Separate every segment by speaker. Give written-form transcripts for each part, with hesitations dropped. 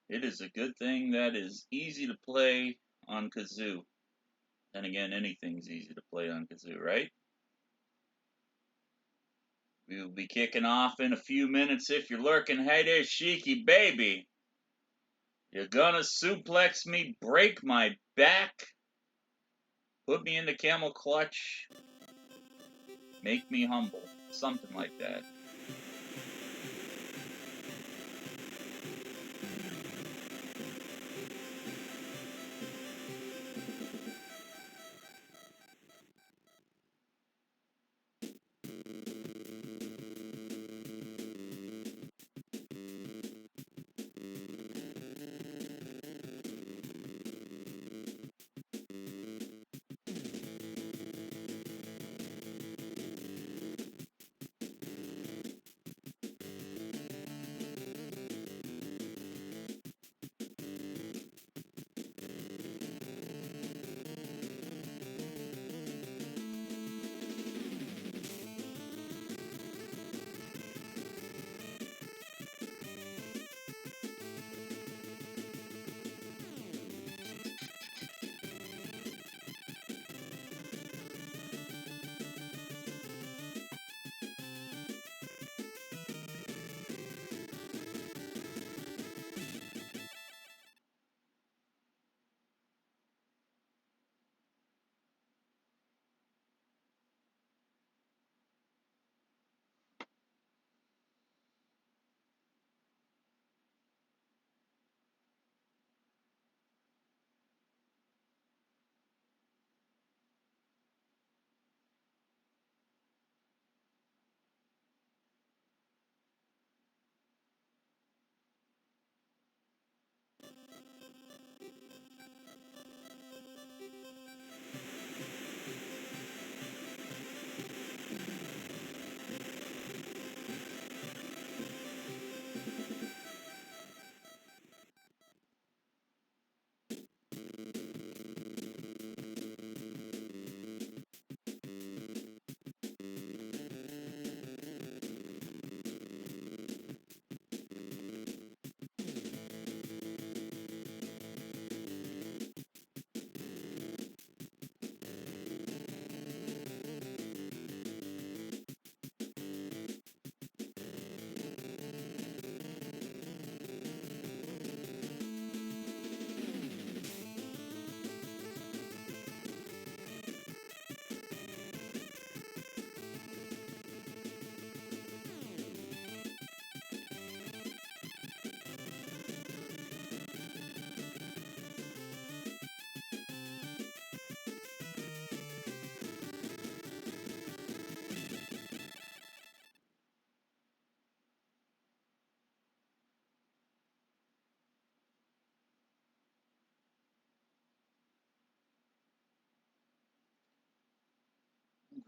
Speaker 1: It is a good thing that is easy to play on kazoo. Then again, anything's easy to play on kazoo, right? We will be kicking off in a few minutes if you're lurking. Hey there, Sheiky baby. You're gonna suplex me, break my back, put me in the camel clutch, make me humble. something like that.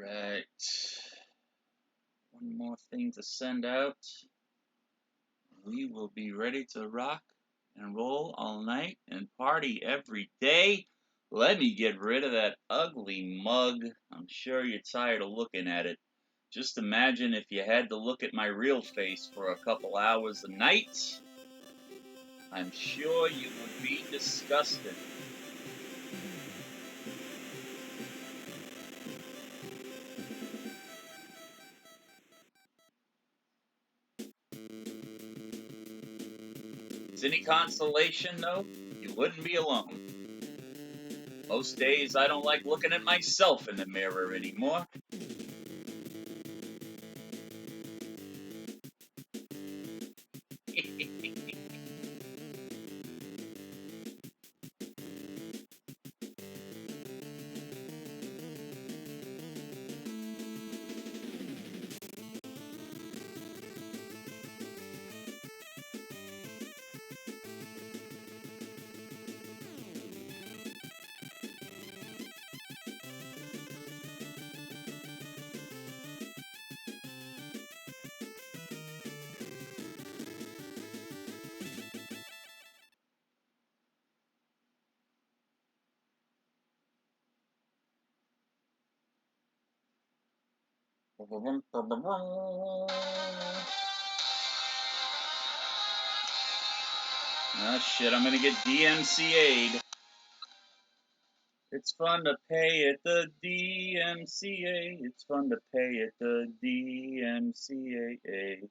Speaker 1: Right. One more thing to send out. We will be ready to rock and roll all night and party every day. Let me get rid of that ugly mug. I'm sure you're tired of looking at it. Just imagine if you had to look at my real face for a couple hours a night. I'm sure you would be disgusted. It's any consolation, though, you wouldn't be alone. Most days I don't like looking at myself in the mirror anymore. Oh shit, I'm gonna get DMCA'd. It's fun to pay at the DMCA. It's fun to pay at the DMCAA.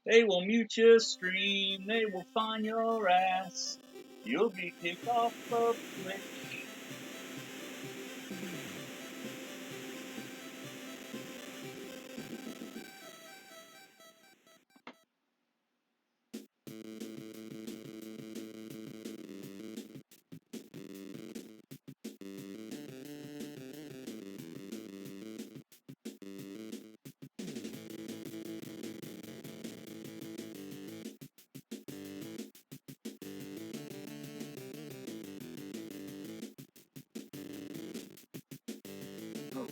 Speaker 1: They will mute your stream. They will find your ass. You'll be kicked off of Twitch.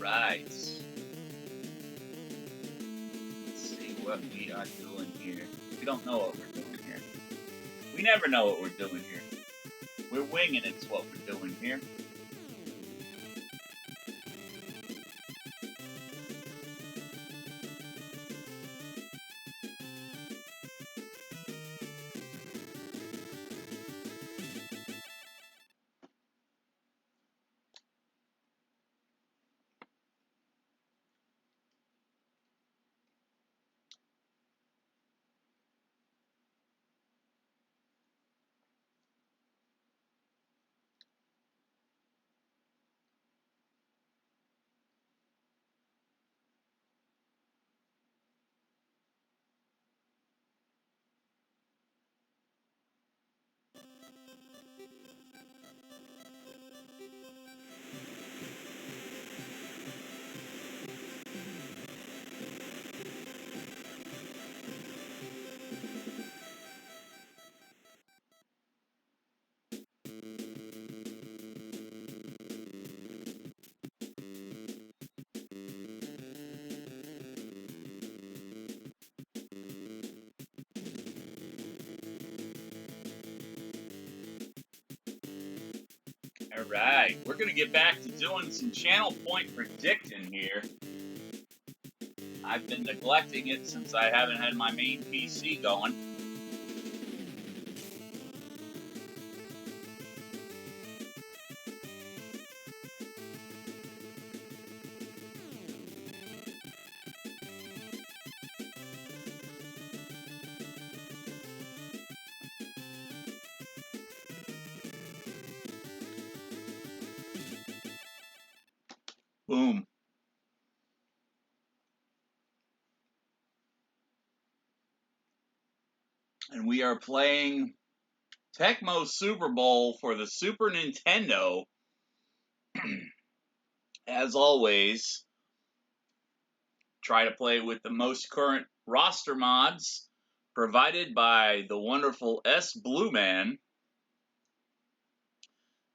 Speaker 1: right. Let's see what we are doing here. We don't know what we're doing here. We never know what we're doing here. We're winging it's what we're doing here. All right, we're going to get back to doing some channel point predicting here. I've been neglecting it since I haven't had my main PC going. Boom. And we are playing Tecmo Super Bowl for the Super Nintendo. As always, try to play with the most current roster mods provided by the wonderful S. Blue Man.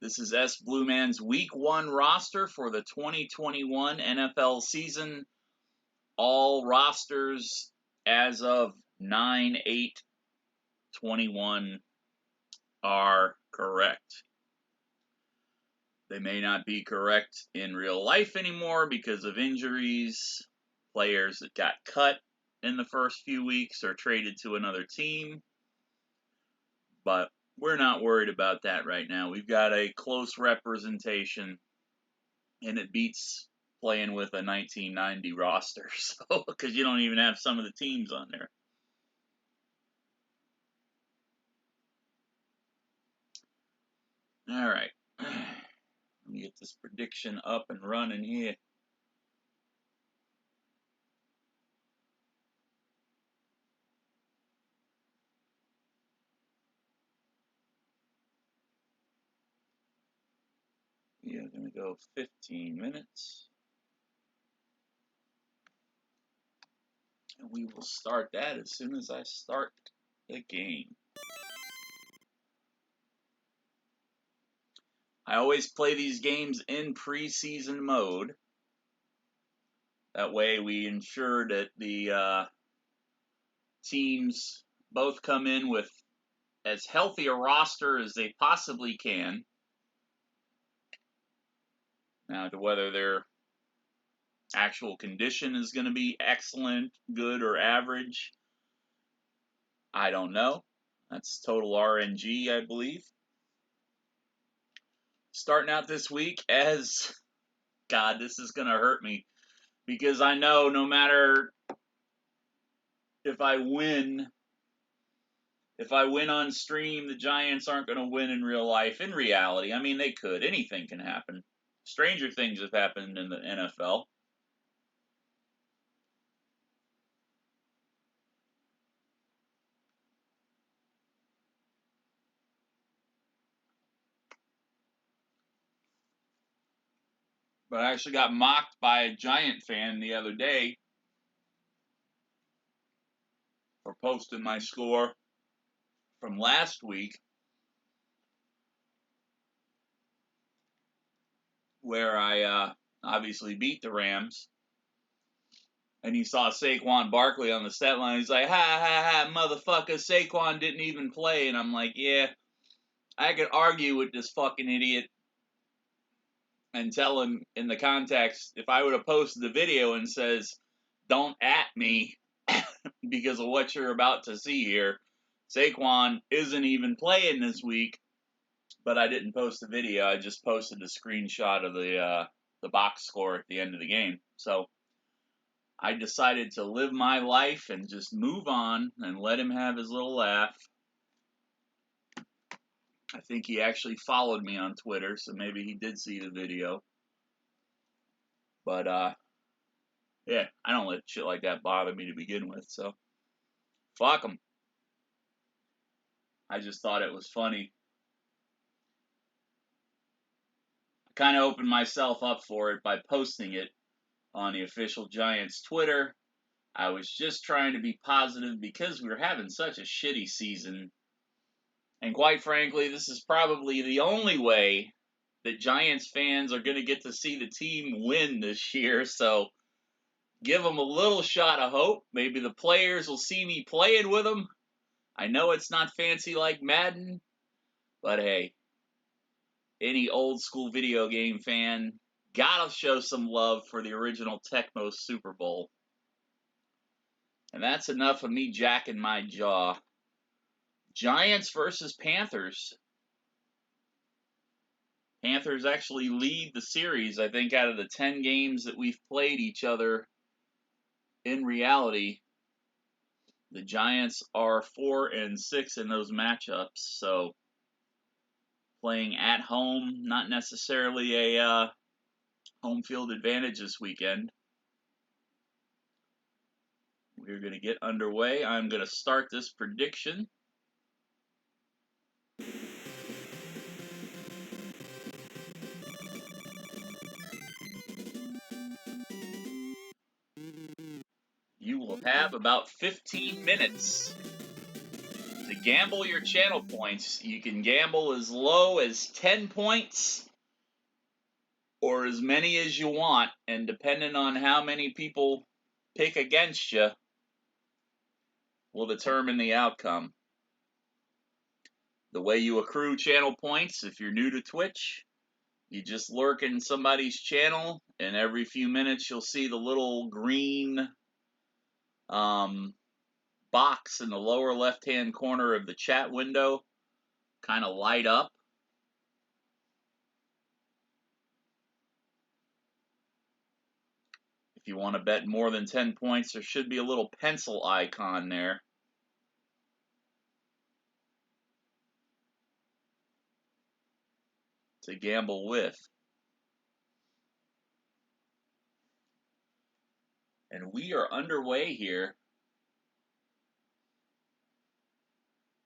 Speaker 1: This is S. Blue Man's Week 1 roster for the 2021 NFL season. All rosters as of 9/8/21 are correct. They may not be correct in real life anymore because of injuries, players that got cut in the first few weeks or traded to another team. But we're not worried about that right now. We've got a close representation, and it beats playing with a 1990 roster, so because you don't even have some of the teams on there. All right. Let me get this prediction up and running here. We are going to go 15 minutes. And we will start that as soon as I start the game. I always play these games in preseason mode. That way we ensure that the teams both come in with as healthy a roster as they possibly can. Now, to whether their actual condition is going to be excellent, good, or average, I don't know. That's total RNG, I believe. Starting out this week as, God, this is going to hurt me, because I know no matter if I win on stream, the Giants aren't going to win in real life. In reality, I mean, they could. Anything can happen. Stranger things have happened in the NFL. But I actually got mocked by a Giant fan the other day for posting my score from last week, where I obviously beat the Rams. And he saw Saquon Barkley on the stat line. He's like, ha, ha, ha, motherfucker, Saquon didn't even play. And I'm like, yeah, I could argue with this fucking idiot and tell him in the context, if I would have posted the video and says, don't at me because of what you're about to see here, Saquon isn't even playing this week, but I didn't post the video. I just posted a screenshot of the box score at the end of the game. So I decided to live my life and just move on and let him have his little laugh. I think he actually followed me on Twitter, so maybe he did see the video. But, yeah, I don't let shit like that bother me to begin with, so fuck him. I just thought it was funny. I kind of opened myself up for it by posting it on the official Giants Twitter. I was just trying to be positive because we were having such a shitty season. And quite frankly, this is probably the only way that Giants fans are going to get to see the team win this year. So give them a little shot of hope. Maybe the players will see me playing with them. I know it's not fancy like Madden, but hey, any old school video game fan gotta show some love for the original Tecmo Super Bowl. And that's enough of me jacking my jaw. Giants versus Panthers. Panthers actually lead the series, I think, out of the 10 games that we've played each other. In reality, the Giants are 4-6 in those matchups, so playing at home, not necessarily a home field advantage this weekend. We're going to get underway. I'm going to start this prediction. You will have about 15 minutes to gamble your channel points. You can gamble as low as 10 points or as many as you want, and depending on how many people pick against you will determine the outcome. The way you accrue channel points, if you're new to Twitch, you just lurk in somebody's channel, and every few minutes you'll see the little green box in the lower left-hand corner of the chat window kind of light up. If you want to bet more than 10 points, there should be a little pencil icon there. To gamble with. And we are underway here.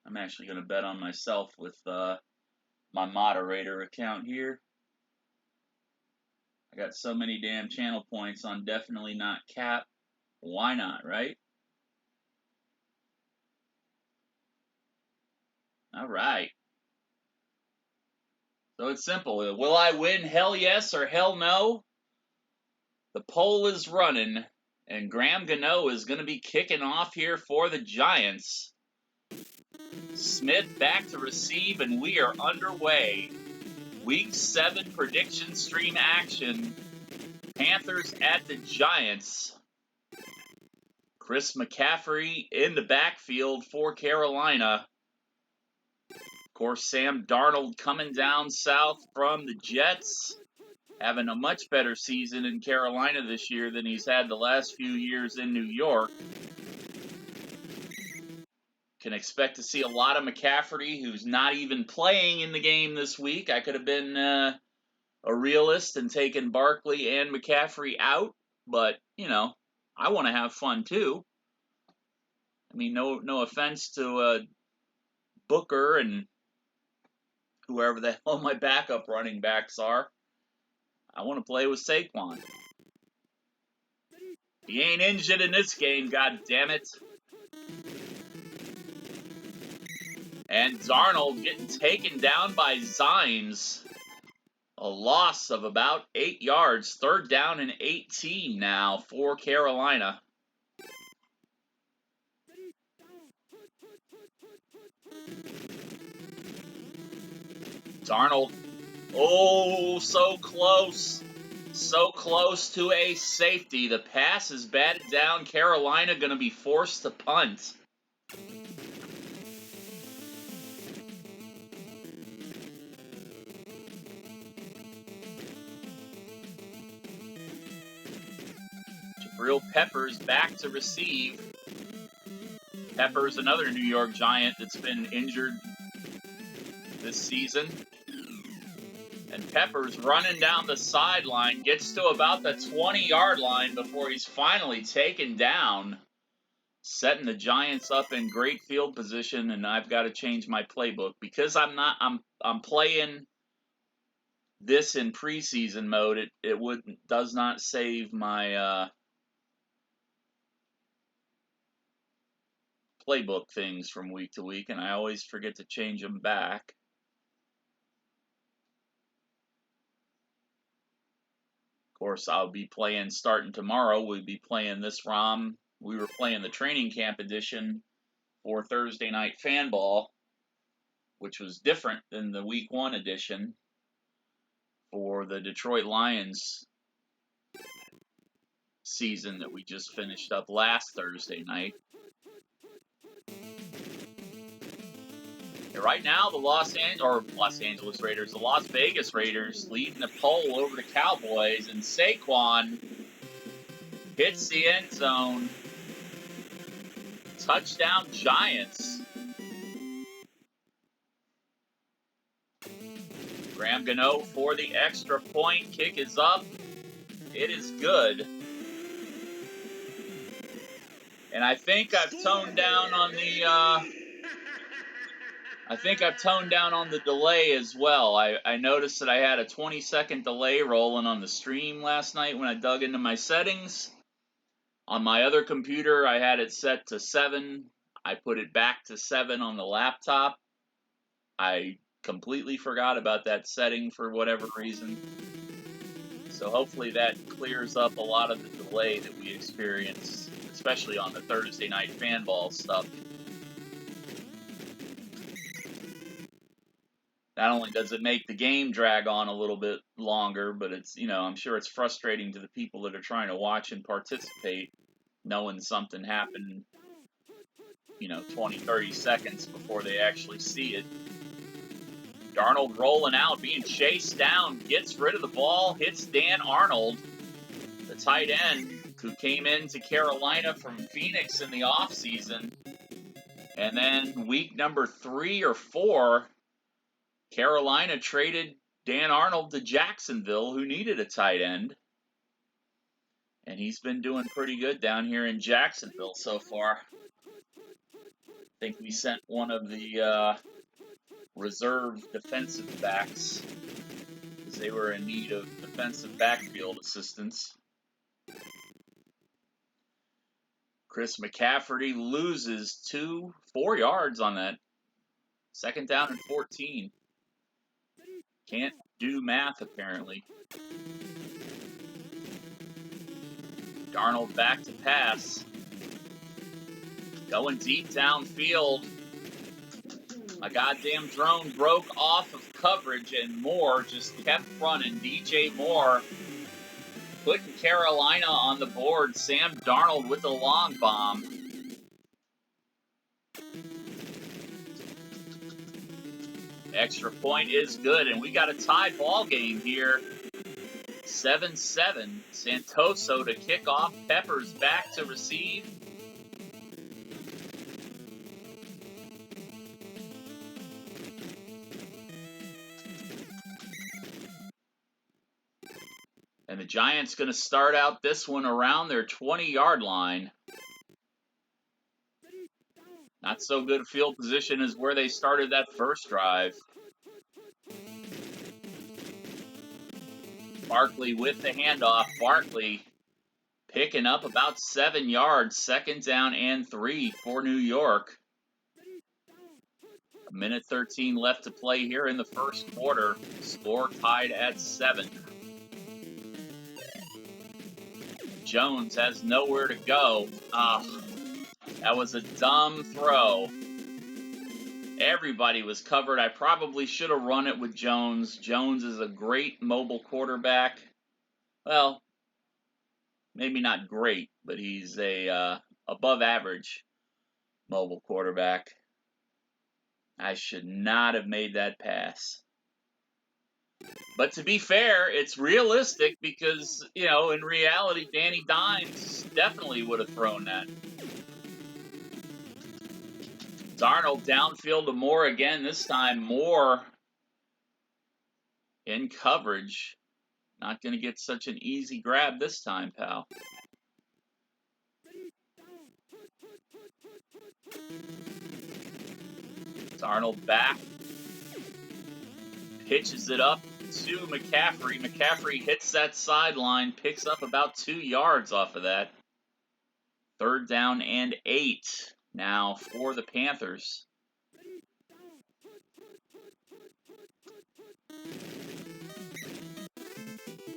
Speaker 1: I'm actually going to bet on myself with my moderator account here. I got so many damn channel points on Definitely Not Cap. Why not, right? All right. So it's simple. Will I win? Hell yes or hell no? The poll is running, and Graham Gano is going to be kicking off here for the Giants. Smith back to receive, and we are underway. Week 7 prediction stream action. Panthers at the Giants. Chris McCaffrey in the backfield for Carolina. Of course, Sam Darnold coming down south from the Jets. Having a much better season in Carolina this year than he's had the last few years in New York. Can expect to see a lot of McCaffrey, who's not even playing in the game this week. I could have been a realist and taken Barkley and McCaffrey out, but, you know, I want to have fun too. I mean, no offense to Booker and whoever the hell my backup running backs are. I want to play with Saquon. He ain't injured in this game, god damn it. And Darnold getting taken down by Zimes. A loss of about 8 yards. 3rd down and 18 now for Carolina. Darnold. Oh, so close. So close to a safety. The pass is batted down. Carolina going to be forced to punt. Jabril Peppers back to receive. Peppers, another New York Giant that's been injured this season. And Peppers running down the sideline, gets to about the 20-yard line before he's finally taken down, setting the Giants up in great field position. And I've got to change my playbook because I'm playing this in preseason mode. It does not save my playbook things from week to week, and I always forget to change them back. Of course, I'll be playing starting tomorrow. We'll be playing this ROM. We were playing the training camp edition for Thursday night fan ball, which was different than the week 1 edition for the Detroit Lions season that we just finished up last Thursday night. And right now, the Las Vegas Raiders leading the poll over the Cowboys, and Saquon hits the end zone. Touchdown Giants. Graham Gano for the extra point. Kick is up. It is good. And I think I've toned down on the delay as well. I noticed that I had a 20-second delay rolling on the stream last night when I dug into my settings. On my other computer, I had it set to 7. I put it back to 7 on the laptop. I completely forgot about that setting for whatever reason. So hopefully that clears up a lot of the delay that we experienced, especially on the Thursday night fan ball stuff. Not only does it make the game drag on a little bit longer, but it's, I'm sure it's frustrating to the people that are trying to watch and participate, knowing something happened, 20, 30 seconds before they actually see it. Darnold rolling out, being chased down, gets rid of the ball, hits Dan Arnold, the tight end, who came into Carolina from Phoenix in the offseason. And then week number 3 or 4, Carolina traded Dan Arnold to Jacksonville, who needed a tight end. And he's been doing pretty good down here in Jacksonville so far. I think we sent one of the reserve defensive backs because they were in need of defensive backfield assistance. Chris McCafferty loses 4 yards on that. 2nd down and 14. Can't do math, apparently. Darnold back to pass. Going deep downfield. A goddamn drone broke off of coverage, and Moore just kept running. DJ Moore putting Carolina on the board. Sam Darnold with the long bomb. Extra point is good, and we got a tie ball game here. 7-7. Santoso to kick off. Peppers back to receive. And the Giants going to start out this one around their 20-yard line. Not so good field position as where they started that first drive. Barkley with the handoff. Barkley picking up about 7 yards. 2nd down and 3 for New York. Minute 13 left to play here in the first quarter. Score tied at 7. Jones has nowhere to go. That was a dumb throw. Everybody was covered. I probably should have run it with Jones. Jones is a great mobile quarterback. Well, maybe not great, but he's a above average mobile quarterback. I should not have made that pass. But to be fair, it's realistic because, in reality, Danny Dimes definitely would have thrown that. Darnold downfield to Moore again, this time Moore in coverage. Not going to get such an easy grab this time, pal. Darnold back. Pitches it up to McCaffrey. McCaffrey hits that sideline, picks up about 2 yards off of that. 3rd down and 8 now for the Panthers.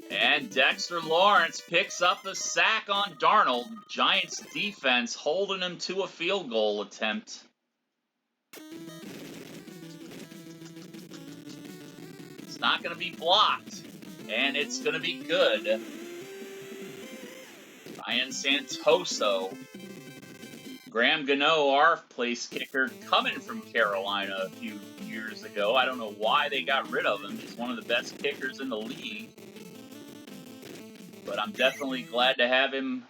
Speaker 1: And Dexter Lawrence picks up the sack on Darnold. Giants defense holding him to a field goal attempt. It's not going to be blocked, and it's going to be good. Ryan Santoso. Graham Gano, our place kicker, coming from Carolina a few years ago. I don't know why they got rid of him. He's one of the best kickers in the league. But I'm definitely glad to have him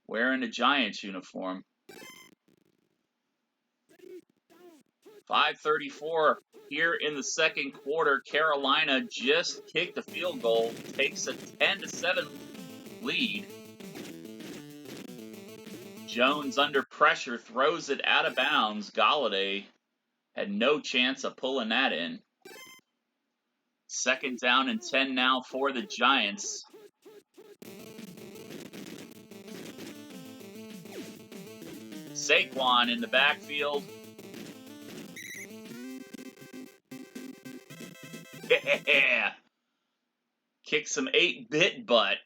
Speaker 1: wearing a Giants uniform. 5:34 here in the second quarter. Carolina just kicked a field goal, takes a 10-7 lead. Jones under pressure throws it out of bounds. Galladay had no chance of pulling that in. 2nd down and 10 now for the Giants. Saquon in the backfield. Yeah. Kick some 8-bit butt.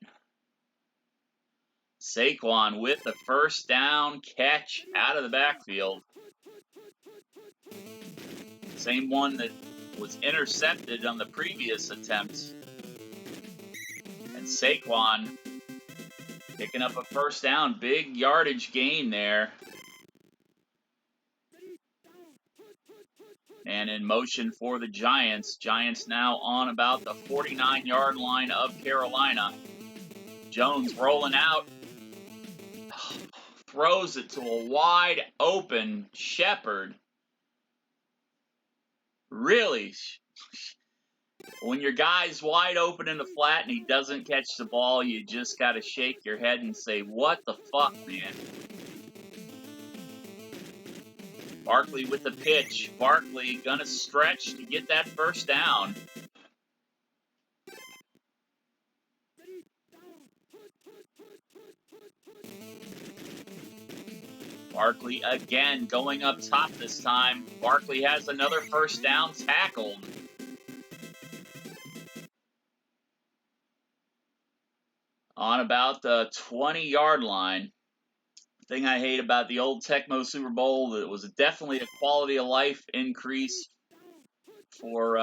Speaker 1: Saquon with the 1st down catch out of the backfield. Same one that was intercepted on the previous attempt. And Saquon picking up a 1st down. Big yardage gain there. And in motion for the Giants. Giants now on about the 49-yard line of Carolina. Jones rolling out. Throws it to a wide open Shepard. Really? When your guy's wide open in the flat and he doesn't catch the ball, you just got to shake your head and say, what the fuck, man? Barkley with the pitch. Barkley gonna stretch to get that 1st down. Barkley again going up top this time. Barkley has another 1st down tackled. On about the 20-yard line. The thing I hate about the old Tecmo Super Bowl, it was definitely a quality of life increase for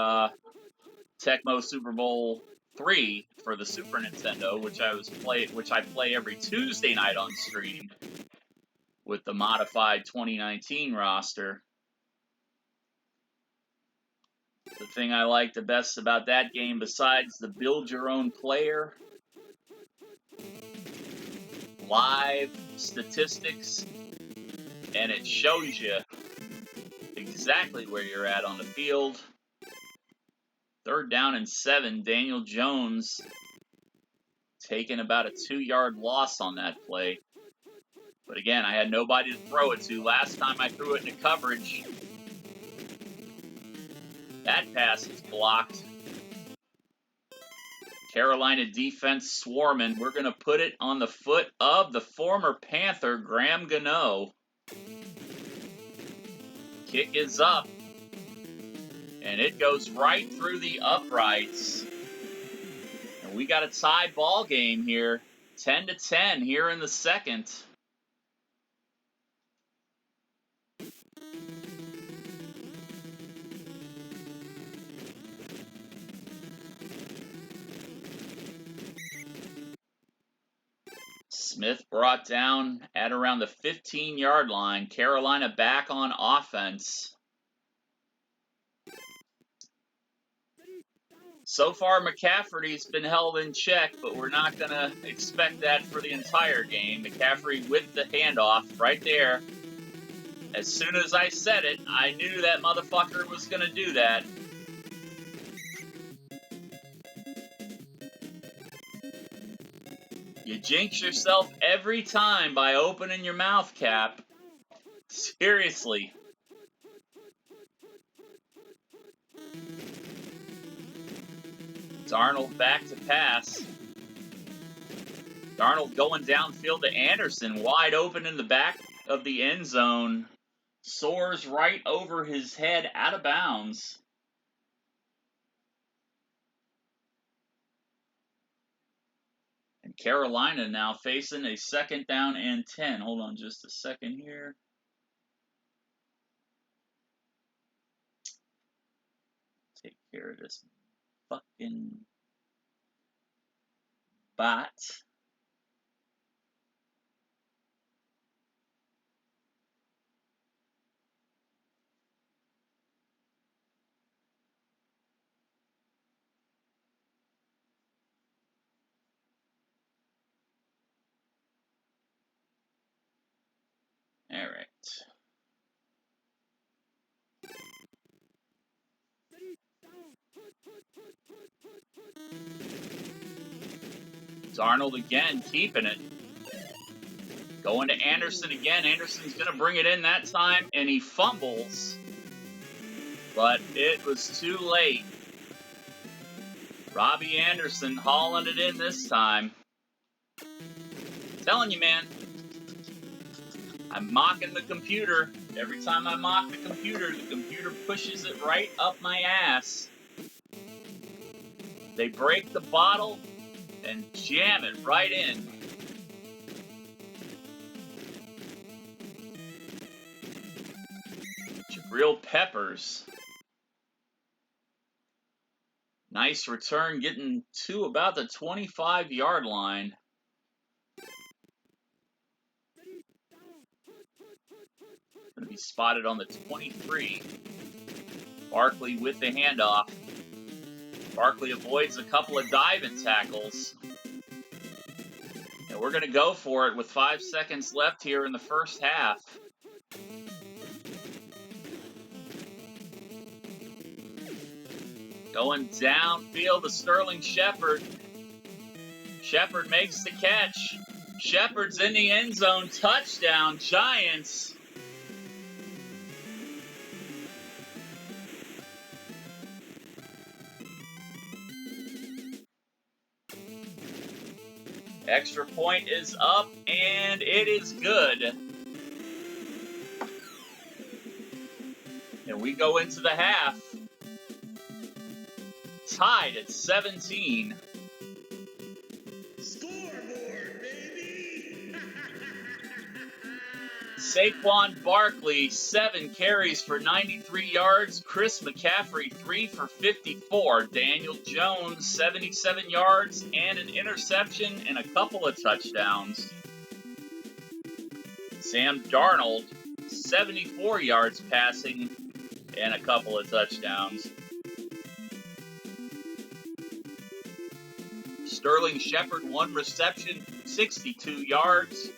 Speaker 1: Tecmo Super Bowl 3 for the Super Nintendo, which I play every Tuesday night on stream with the modified 2019 roster. The thing I like the best about that game, besides the build your own player, live statistics, and it shows you exactly where you're at on the field. 3rd down and 7. Daniel Jones taking about a 2-yard loss on that play. But again, I had nobody to throw it to. Last time I threw it into coverage, that pass is blocked. Carolina defense swarming. We're going to put it on the foot of the former Panther, Graham Gano. Kick is up. And it goes right through the uprights. And we got a tie ball game here. 10-10 here in the second. Smith brought down at around the 15-yard line. Carolina back on offense. So far, McCaffrey's been held in check, but we're not going to expect that for the entire game. McCaffrey with the handoff right there. As soon as I said it, I knew that motherfucker was going to do that. You jinx yourself every time by opening your mouth, Cap. Seriously. Darnold back to pass. Darnold going downfield to Anderson, wide open in the back of the end zone. Soars right over his head, out of bounds. And Carolina now facing a 2nd down and 10. Hold on just a second here. Take care of this fucking bot. All right. Darnold again, keeping it. Going to Anderson again. Anderson's going to bring it in that time, and he fumbles. But it was too late. Robbie Anderson hauling it in this time. Telling you, man. I'm mocking the computer. Every time I mock the computer pushes it right up my ass. They break the bottle and jam it right in. Jabril Peppers. Nice return, getting to about the 25-yard line. Going to be spotted on the 23. Barkley with the handoff. Barkley avoids a couple of diving tackles. And we're going to go for it with 5 seconds left here in the first half. Going downfield to Sterling Shepard. Shepard makes the catch. Shepard's in the end zone. Touchdown, Giants. Extra point is up, and it is good. And we go into the half. Tied at 17.
Speaker 2: Scoreboard, baby!
Speaker 1: Saquon Barkley, 7 carries for 93 yards. Chris McCaffrey, 3 for 54. Daniel Jones, 77 yards and an interception and a couple of touchdowns. Sam Darnold, 74 yards passing and a couple of touchdowns. Sterling Shepard, 1 reception, 62 yards.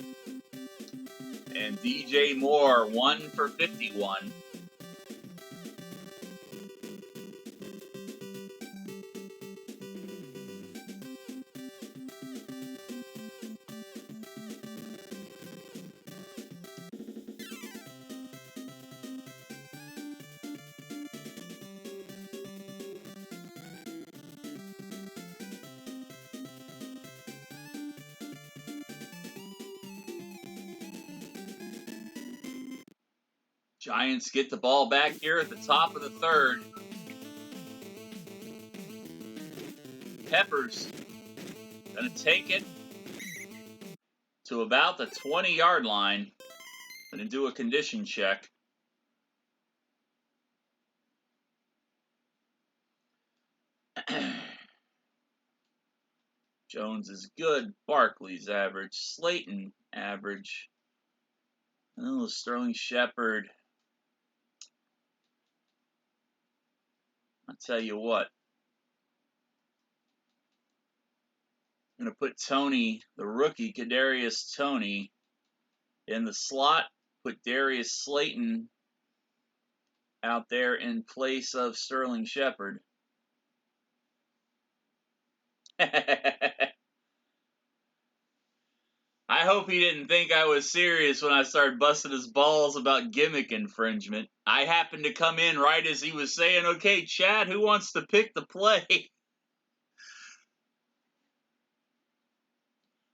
Speaker 1: And DJ Moore, 1 for 51. Giants get the ball back here at the top of the third. Peppers gonna take it to about the 20-yard line. Gonna do a condition check. Jones is good. Barkley's average. Slayton average. Oh, Sterling Shepard. I'll tell you what. I'm going to put Tony, the rookie, Kadarius Toney, in the slot. Put Darius Slayton out there in place of Sterling Shepard. I hope he didn't think I was serious when I started busting his balls about gimmick infringement. I happened to come in right as he was saying, okay, Chad, who wants to pick the play?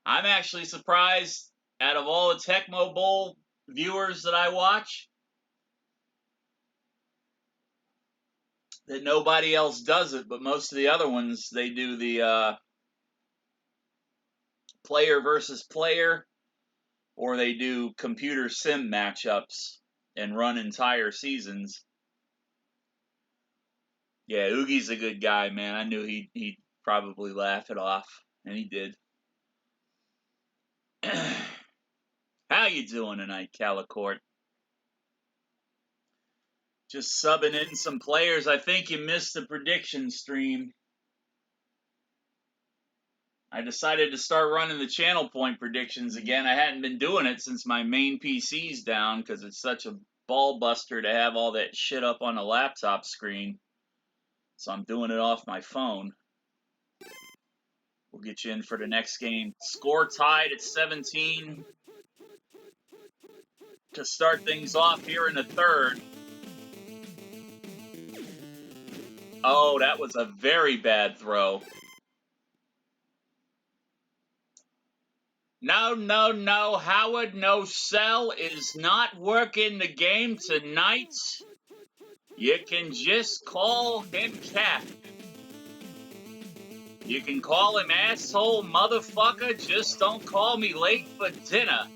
Speaker 1: I'm actually surprised, out of all the Tecmo Bowl viewers that I watch, that nobody else does it, but most of the other ones, they do the player versus player, or they do computer sim matchups and run entire seasons. Yeah, Oogie's a good guy, man. I knew he'd probably laugh it off, and he did. How you doing tonight, Calicourt? Just subbing in some players. I think you missed the prediction stream. I decided to start running the channel point predictions again. I hadn't been doing it since my main PC's down because it's such a ball buster to have all that shit up on a laptop screen. So I'm doing it off my phone. We'll get you in for the next game. Score tied at 17 to start things off here in the third. Oh, that was a very bad throw. No, Howard No Cell is not working the game tonight. You can just call him Cap. You can call him asshole motherfucker, just don't call me late for dinner.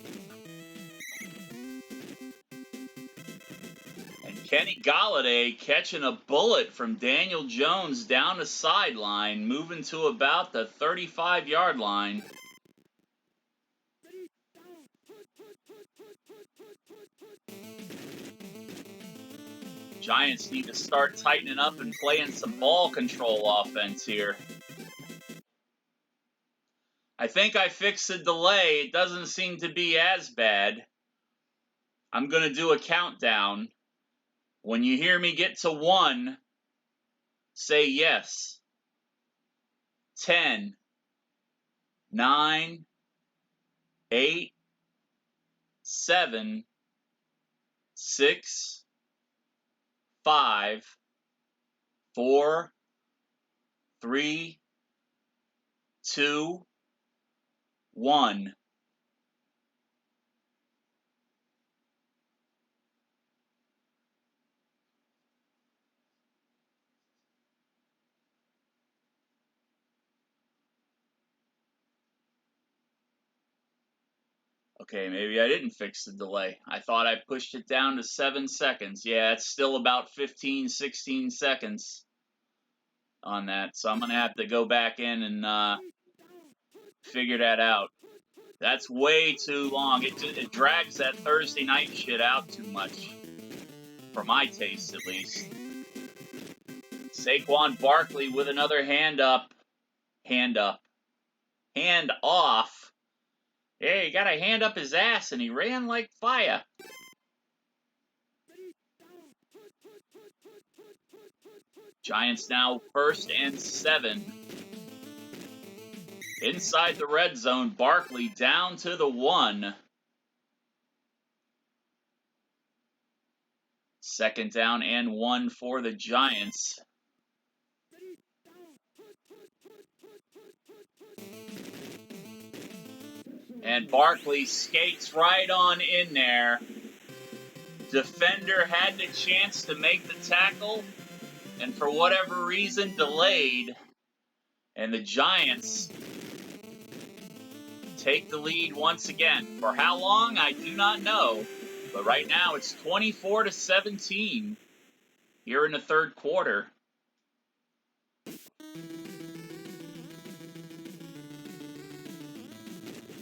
Speaker 1: And Kenny Golladay catching a bullet from Daniel Jones down the sideline, moving to about the 35-yard line. Giants need to start tightening up and playing some ball control offense here. I think I fixed the delay. It doesn't seem to be as bad. I'm going to do a countdown. When you hear me get to 1, say yes. 10, 9, 8, 7, 6, 5, 4, 3, 2, 1. Okay, maybe I didn't fix the delay. I thought I pushed it down to 7 seconds. Yeah, it's still about 15, 16 seconds on that. So I'm going to have to go back in and figure that out. That's way too long. It drags that Thursday night shit out too much. For my taste, at least. Saquon Barkley with another hand up. Hand up. Hand off. Yeah, he got a hand up his ass and he ran like fire. Giants now 1st and 7. Inside the red zone, Barkley down to the 1. 2nd down and 1 for the Giants. And Barkley skates right on in there. defender had the chance to make the tackle, and for whatever reason delayed, and the Giants take the lead once again. For how long, I do not know, but right now it's 24-17 here in the third quarter.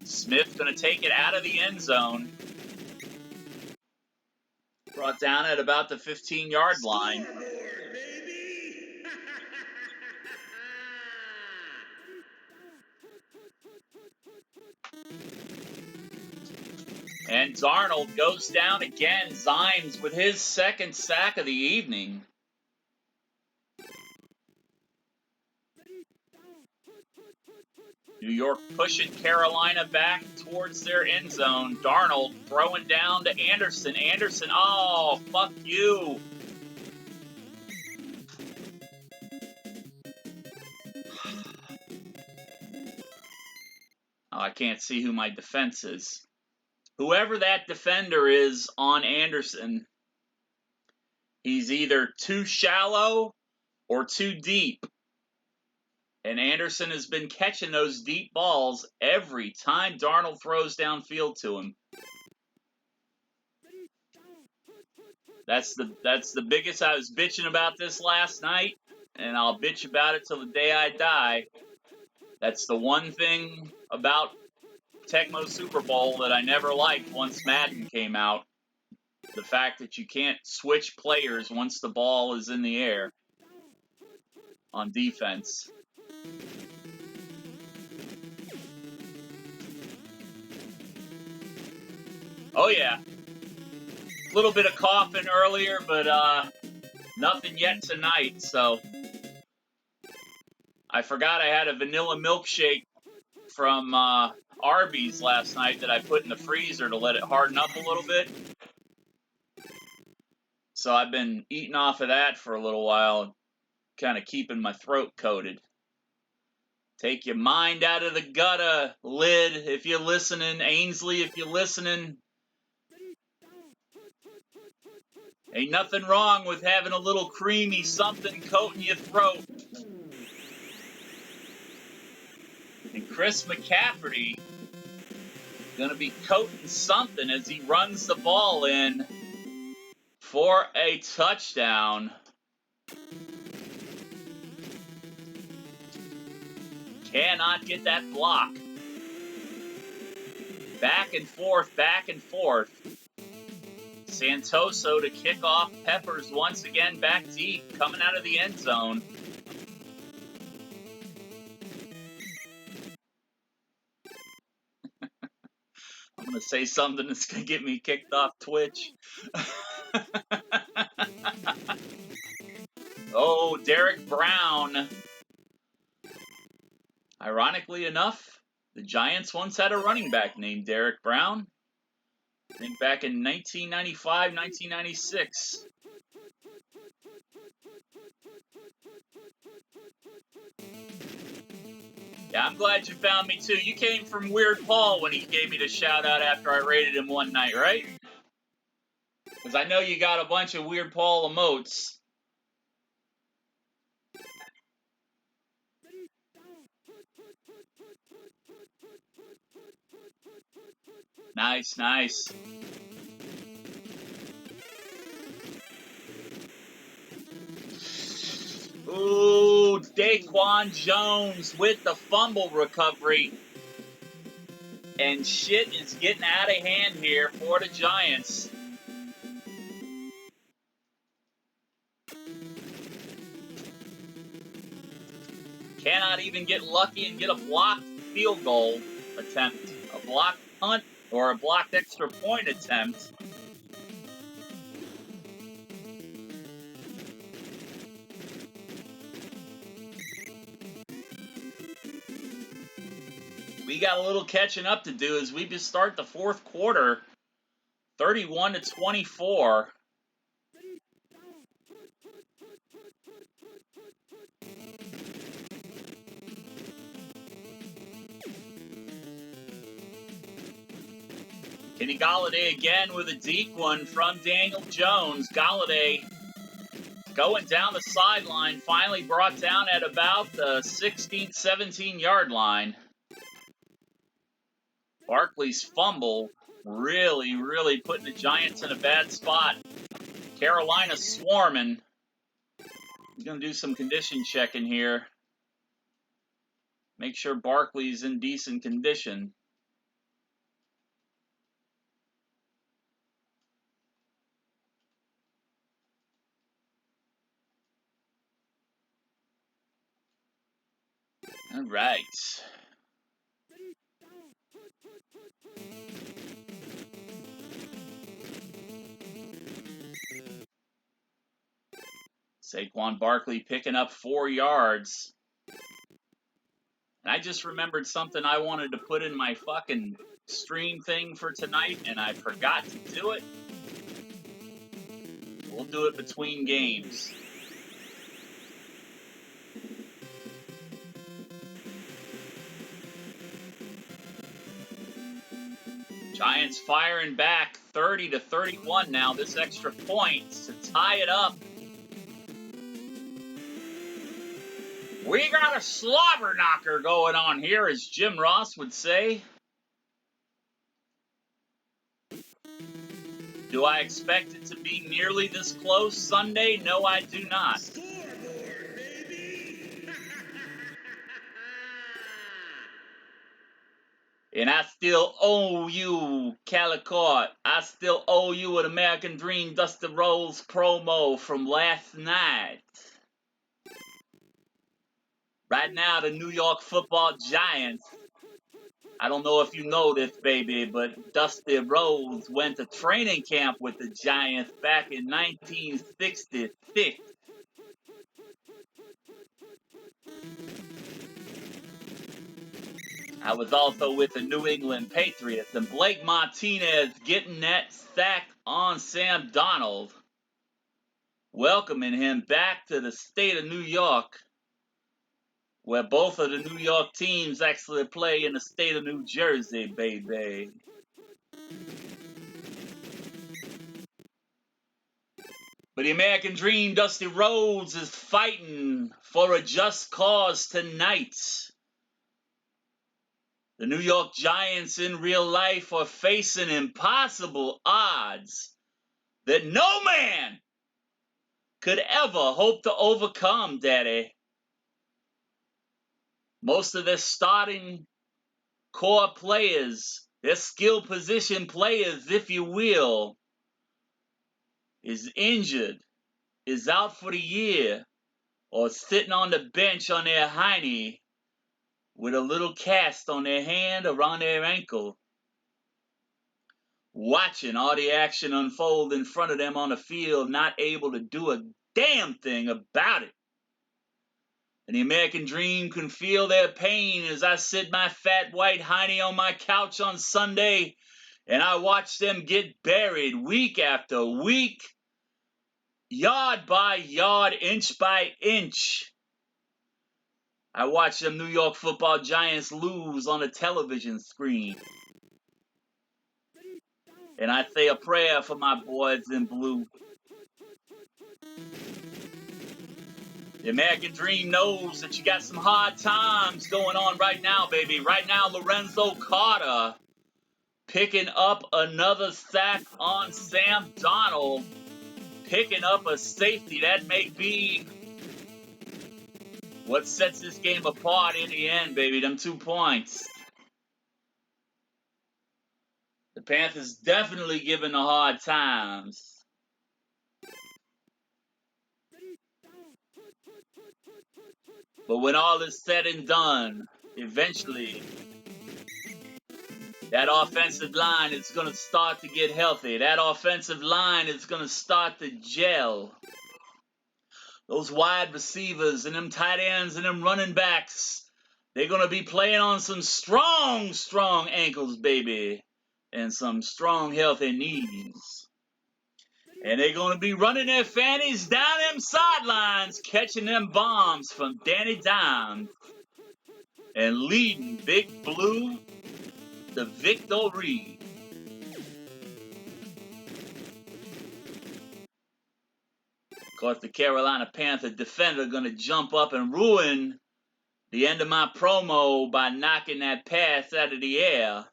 Speaker 1: Smith going to take it out of the end zone. Brought down at about the 15-yard line.
Speaker 2: Scoreboard, baby!
Speaker 1: And Darnold goes down again. Zimes with his second sack of the evening. New York pushing Carolina back towards their end zone. Darnold throwing down to Anderson. Anderson, oh, fuck you. Oh, I can't see who my defense is. Whoever that defender is on Anderson, he's either too shallow or too deep. And Anderson has been catching those deep balls every time Darnold throws downfield to him. That's the biggest. I was bitching about this last night, and I'll bitch about it till the day I die. That's the one thing about Tecmo Super Bowl that I never liked once Madden came out. The fact that you can't switch players once the ball is in the air on defense. Oh yeah. A little bit of coughing earlier, but nothing yet tonight, so I forgot I had a vanilla milkshake from Arby's last night that I put in the freezer to let it harden up a little bit. So I've been eating off of that for a little while, kind of keeping my throat coated. Take your mind out of the gutter, Lid, if you're listening. Ainsley, if you're listening. Ain't nothing wrong with having a little creamy something coating your throat. And Chris McCafferty going to be coating something as he runs the ball in for a touchdown. Cannot get that block. Back and forth, back and forth. Santoso to kick off. Peppers once again back deep, coming out of the end zone. I'm going to say something that's going to get me kicked off Twitch. Oh, Derek Brown. Ironically enough, the Giants once had a running back named Derek Brown. I think back in 1995, 1996. Yeah, I'm glad you found me too. You came from Weird Paul when he gave me the shout out after I raided him one night, right? Because I know you got a bunch of Weird Paul emotes. Nice, nice. Ooh, Daquan Jones with the fumble recovery. And shit is getting out of hand here for the Giants. Cannot even get lucky and get a blocked field goal attempt. A blocked punt or a blocked extra point attempt. We got a little catching up to do as we just start the fourth quarter, 31-24. Kenny Golladay again with a deep one from Daniel Jones. Golladay going down the sideline, finally brought down at about the 16, 17-yard line. Barkley's fumble really putting the Giants in a bad spot. Carolina swarming. He's going to do some condition checking here. Make sure Barkley's in decent condition. All right. Saquon Barkley picking up 4 yards. And I just remembered something I wanted to put in my fucking stream thing for tonight, and I forgot to do it. We'll do it between games. Giants firing back 30-31 now. This extra point to tie it up. We got a slobber knocker going on here, as Jim Ross would say. Do I expect it to be nearly this close Sunday? No, I do not.
Speaker 2: Scoreboard, baby!
Speaker 1: And I still owe you, Calicut. I still owe you an American Dream Dusty Rose promo from last night. Right now, the New York Football Giants. I don't know if you know this, baby, but Dusty Rose went to training camp with the Giants back in 1966. I was also with the New England Patriots, and Blake Martinez getting that sack on Sam Darnold, welcoming him back to the state of New York, where both of the New York teams actually play in the state of New Jersey, baby. But the American Dream, Dusty Rhodes, is fighting for a just cause tonight. The New York Giants in real life are facing impossible odds that no man could ever hope to overcome, Daddy. Most of their starting core players, their skill position players, if you will, is injured, is out for the year, or sitting on the bench on their hiney with a little cast on their hand or on their ankle, watching all the action unfold in front of them on the field, not able to do a damn thing about it. And the American Dream can feel their pain as I sit my fat white hiney on my couch on Sunday and I watch them get buried week after week, yard by yard, inch by inch. I watch them New York Football Giants lose on a television screen. And I say a prayer for my boys in blue. The American Dream knows that you got some hard times going on right now, baby. Right now, Lorenzo Carter picking up another sack on Sam Darnold, picking up a safety. That may be what sets this game apart in the end, baby. Them 2 points. The Panthers definitely giving the hard times. But when all is said and done, eventually, that offensive line is going to start to get healthy. That offensive line is going to start to gel. Those wide receivers and them tight ends and them running backs, they're going to be playing on some strong ankles, baby, and some strong, healthy knees. And they're going to be running their fannies down them sidelines, catching them bombs from Danny Dimes and leading Big Blue to victory. Of course, the Carolina Panther defender going to jump up and ruin the end of my promo by knocking that pass out of the air.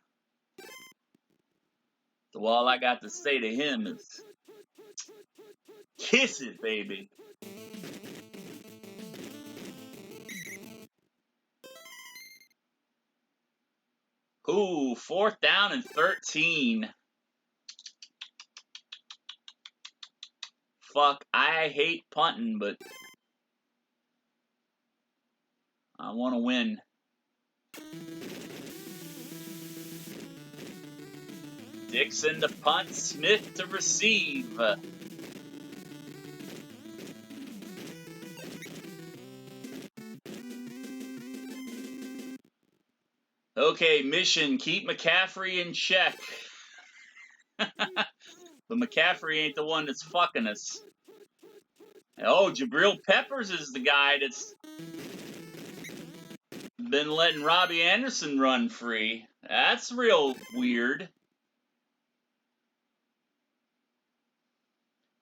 Speaker 1: So all I got to say to him is, kiss it, baby. Ooh, 4th down and 13. Fuck, I hate punting, but I want to win. Dixon to punt, Smith to receive. Okay, mission, keep McCaffrey in check. But McCaffrey ain't the one that's fucking us. Oh, Jabril Peppers is the guy that's been letting Robbie Anderson run free. That's real weird.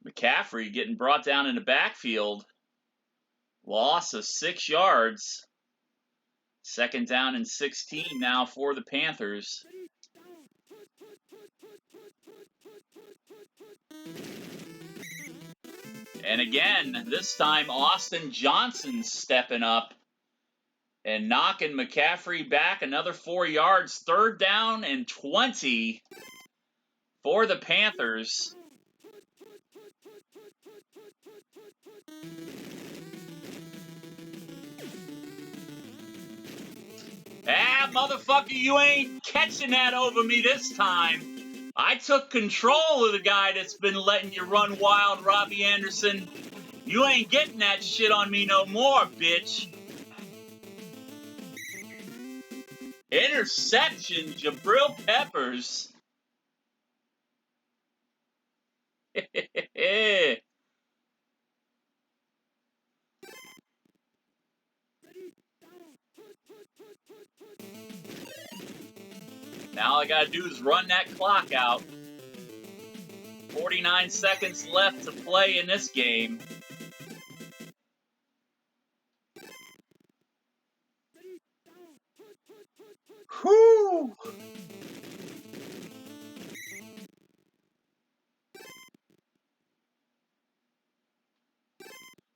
Speaker 1: McCaffrey getting brought down in the backfield. Loss of 6 yards. 2nd down and 16 now for the Panthers. And again, this time Austin Johnson's stepping up and knocking McCaffrey back another 4 yards. 3rd down and 20 for the Panthers. Ah, motherfucker, you ain't catching that over me this time. I took control of the guy that's been letting you run wild, Robbie Anderson. You ain't getting that shit on me no more, bitch. Interception, Jabril Peppers. Now all I gotta do is run that clock out. 49 seconds left to play in this game. Whew!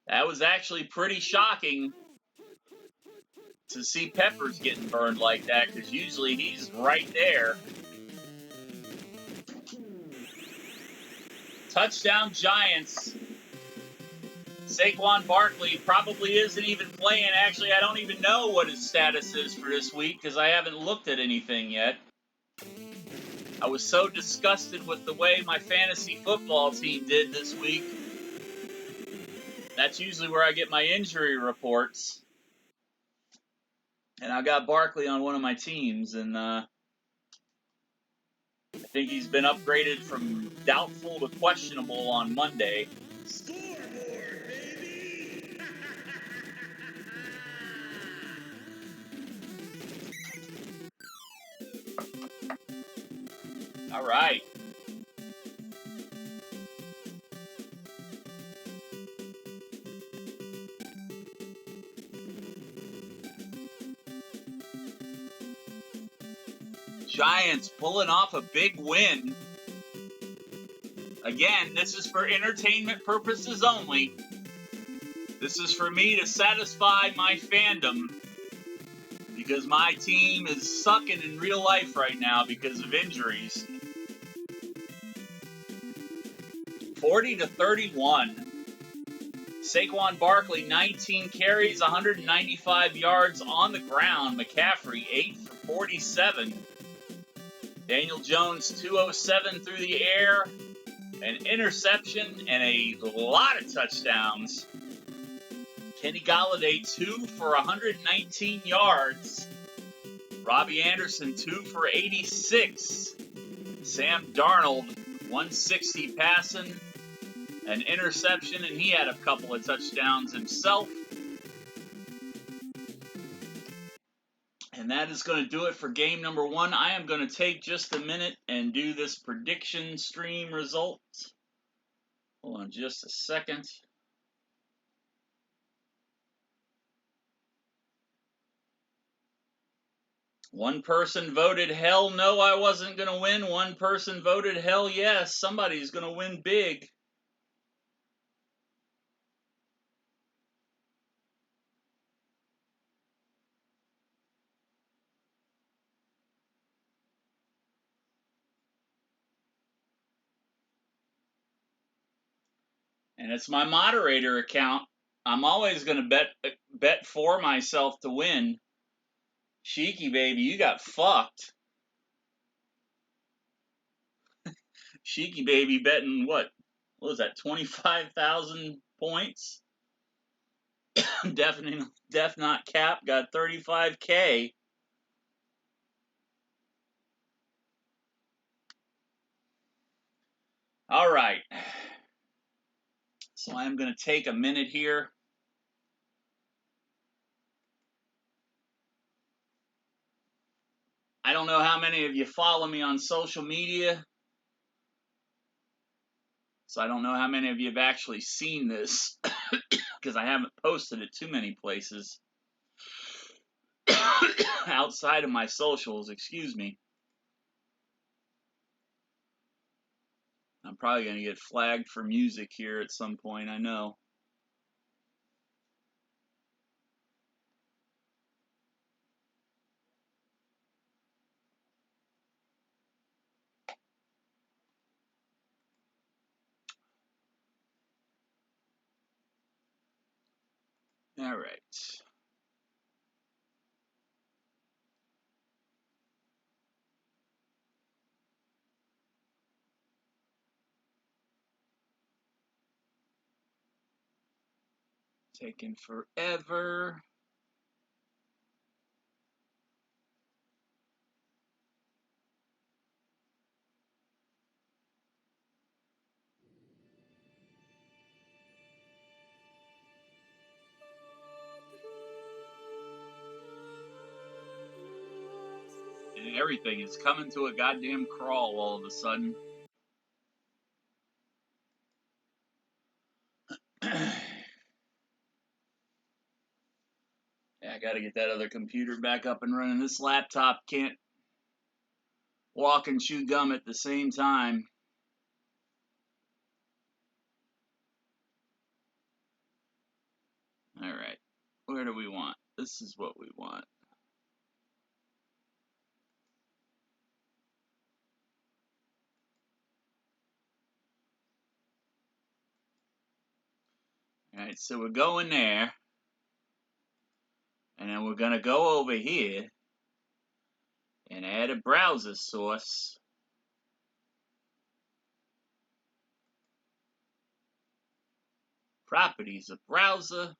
Speaker 1: That was actually pretty shocking to see Peppers getting burned like that, because usually he's right there. Touchdown Giants. Saquon Barkley probably isn't even playing. Actually, I don't even know what his status is for this week because I haven't looked at anything yet. I was so disgusted with the way my fantasy football team did this week. That's usually where I get my injury reports. And I got Barkley on one of my teams, and I think he's been upgraded from doubtful to questionable on Monday.
Speaker 2: Scoreboard, baby!
Speaker 1: All right. Giants pulling off a big win. Again, this is for entertainment purposes only. This is for me to satisfy my fandom because my team is sucking in real life right now because of injuries. 40-31. Saquon Barkley, 19 carries, 195 yards on the ground. McCaffrey, 8 for 47. Daniel Jones, 207 through the air, an interception, and a lot of touchdowns. Kenny Golladay, 2 for 119 yards. Robbie Anderson, 2 for 86. Sam Darnold, 160 passing, an interception, and he had a couple of touchdowns himself. And that is going to do it for game number 1. I am going to take just a minute and do this prediction stream results. Hold on just a second. One person voted hell no, I wasn't going to win. One person voted hell yes, somebody's going to win big. And it's my moderator account. I'm always going to bet for myself to win. Sheiky baby, you got fucked. Sheiky baby betting what was that, 25,000 points? Def Not Cap got 35K. All right. So I'm going to take a minute here. I don't know how many of you follow me on social media, so I don't know how many of you have actually seen this, because I haven't posted it too many places outside of my socials, excuse me. I'm probably going to get flagged for music here at some point, I know. All right. Taking forever. And everything is coming to a goddamn crawl all of a sudden. Yeah, I gotta get that other computer back up and running. This laptop can't walk and chew gum at the same time. Alright, where do we want? This is what we want. Alright, so we're going there. And then we're gonna go over here and add a browser source. Properties of browser.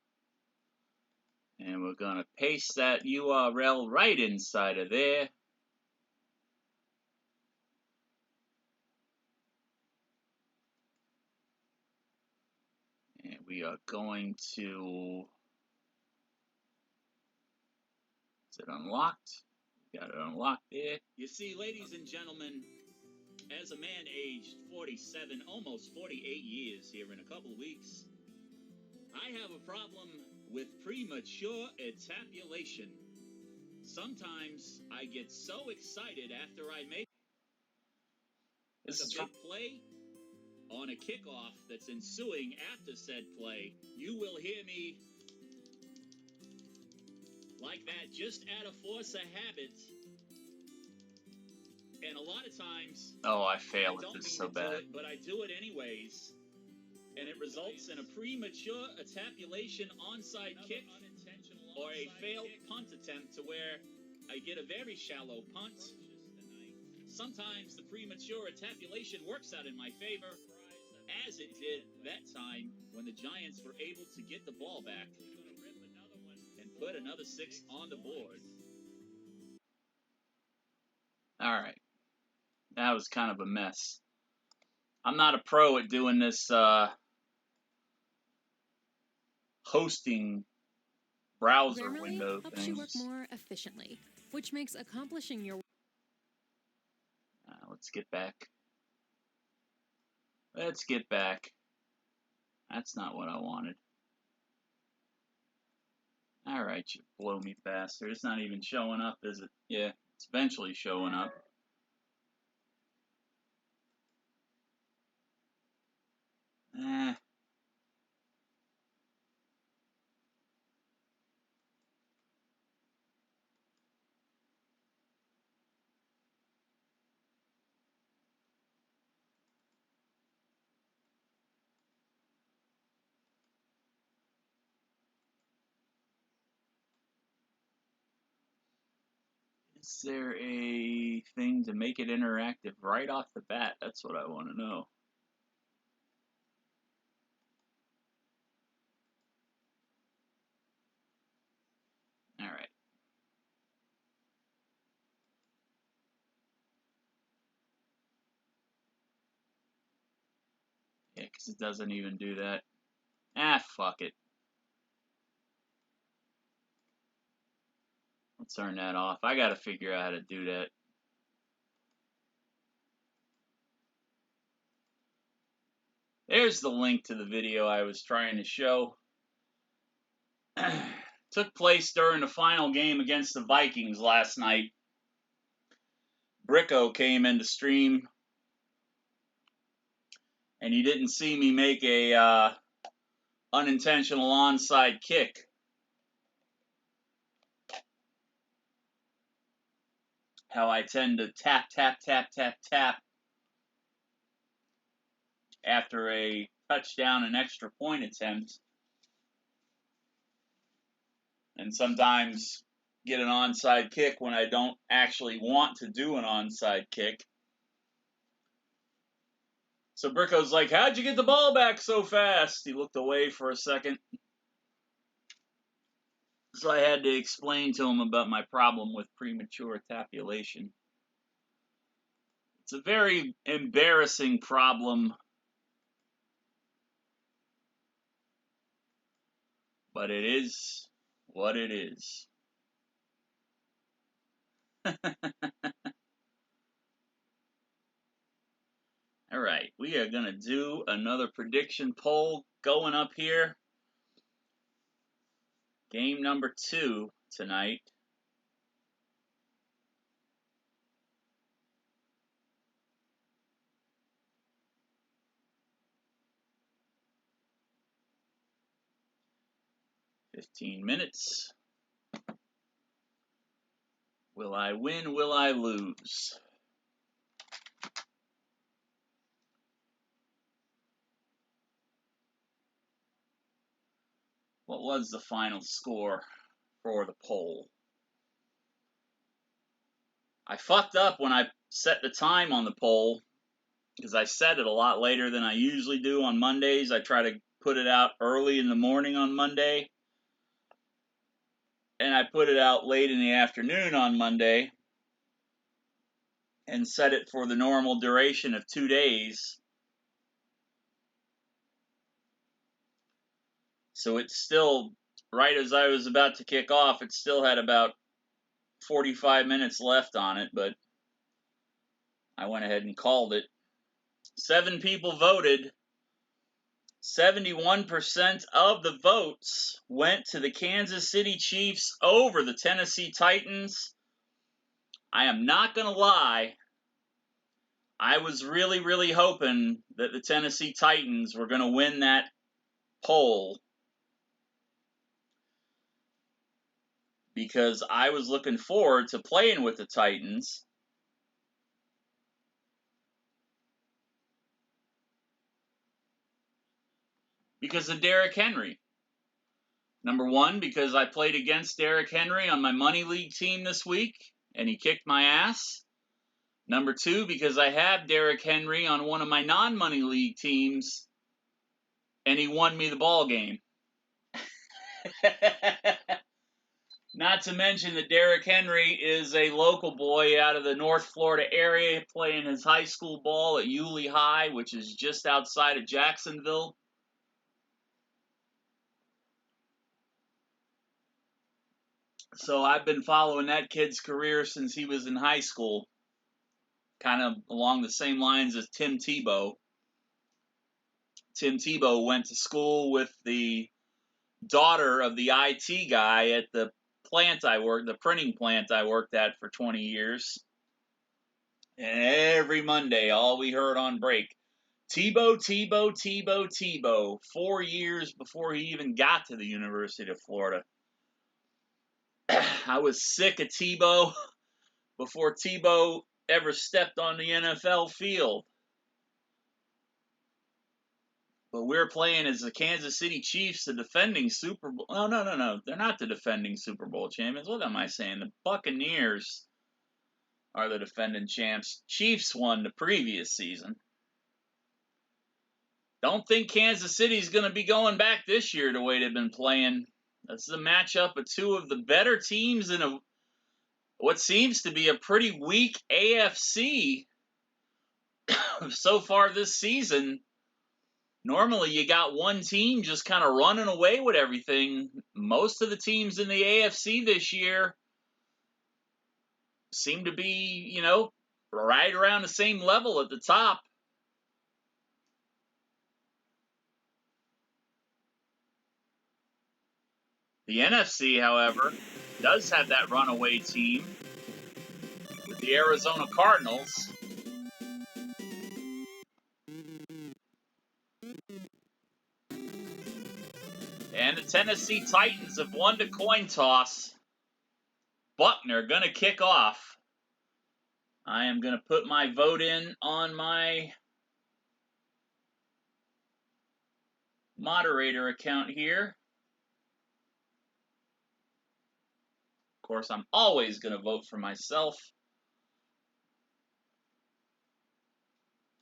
Speaker 1: And we're gonna paste that URL right inside of there. And we are going to, is it unlocked? Got it unlocked there. You see, ladies and gentlemen, as a man aged 47, almost 48 years here in a couple of weeks, I have a problem with premature ejaculation. Sometimes I get so excited after I make a big play on a kickoff that's ensuing after said play. You will hear me like that, just out of force of habit. And a lot of times, I fail at this so bad. But I do it anyways. And it results in a premature ejaculation onside kick or a failed punt attempt to where I get a very shallow punt. Sometimes the premature ejaculation works out in my favor, as it did that time when the Giants were able to get the ball back and put another 6 on the board. All right. That was kind of a mess. I'm not a pro at doing this hosting browser
Speaker 3: Grammarly
Speaker 1: window
Speaker 3: helps
Speaker 1: things.
Speaker 3: you work more efficiently, which makes accomplishing your
Speaker 1: Let's get back. Let's get back. That's not what I wanted. Alright, you blow me bastard. It's not even showing up, is it? Yeah, It's eventually showing up. Is there a thing to make it interactive right off the bat? That's what I want to know. All right. Yeah, because it doesn't even do that. Fuck it. I'll turn that off. I gotta figure out how to do that. There's the link to the video I was trying to show. Took place during the final game against the Vikings last night. Bricko came into stream, and he didn't see me make a unintentional onside kick. How I tend to tap, tap, tap, tap, tap after a touchdown and extra point attempt, and sometimes get an onside kick when I don't actually want to do an onside kick. So Bricko's like, "How'd you get the ball back so fast?" He looked away for a second. So I had to explain to him about my problem with premature tapulation. It's a very embarrassing problem, but it is what it is. All right, we are going to do another prediction poll going up here. Game number 2 tonight. $15. Will I win? Will I lose? What was the final score for the poll? I fucked up when I set the time on the poll because I set it a lot later than I usually do on Mondays. I try to put it out early in the morning on Monday, and I put it out late in the afternoon on Monday and set it for the normal duration of 2 days. So it's still, right as I was about to kick off, it still had about 45 minutes left on it, but I went ahead and called it. 7 people voted. 71% of the votes went to the Kansas City Chiefs over the Tennessee Titans. I am not going to lie. I was really, really hoping that the Tennessee Titans were going to win that poll because I was looking forward to playing with the Titans. Because of Derrick Henry. Number one, because I played against Derrick Henry on my money league team this week, and he kicked my ass. Number two, because I have Derrick Henry on one of my non-money league teams, and he won me the ball game. Not to mention that Derrick Henry is a local boy out of the North Florida area playing his high school ball at Yulee High, which is just outside of Jacksonville. So I've been following that kid's career since he was in high school, kind of along the same lines as Tim Tebow. Tim Tebow went to school with the daughter of the IT guy at the the printing plant I worked at for 20 years. And every Monday, all we heard on break, Tebow, Tebow, Tebow, Tebow, 4 years before he even got to the University of Florida. I was sick of Tebow before Tebow ever stepped on the NFL field. But we're playing as the Kansas City Chiefs, the defending Super Bowl. Oh, no. They're not the defending Super Bowl champions. What am I saying? The Buccaneers are the defending champs. Chiefs won the previous season. Don't think Kansas City's going to be going back this year the way they've been playing. This is a matchup of two of the better teams in what seems to be a pretty weak AFC so far this season. Normally, you got one team just kind of running away with everything. Most of the teams in the AFC this year seem to be, right around the same level at the top. The NFC, however, does have that runaway team with the Arizona Cardinals. And the Tennessee Titans have won the coin toss. Buckner going to kick off. I am going to put my vote in on my moderator account here. Of course, I'm always going to vote for myself.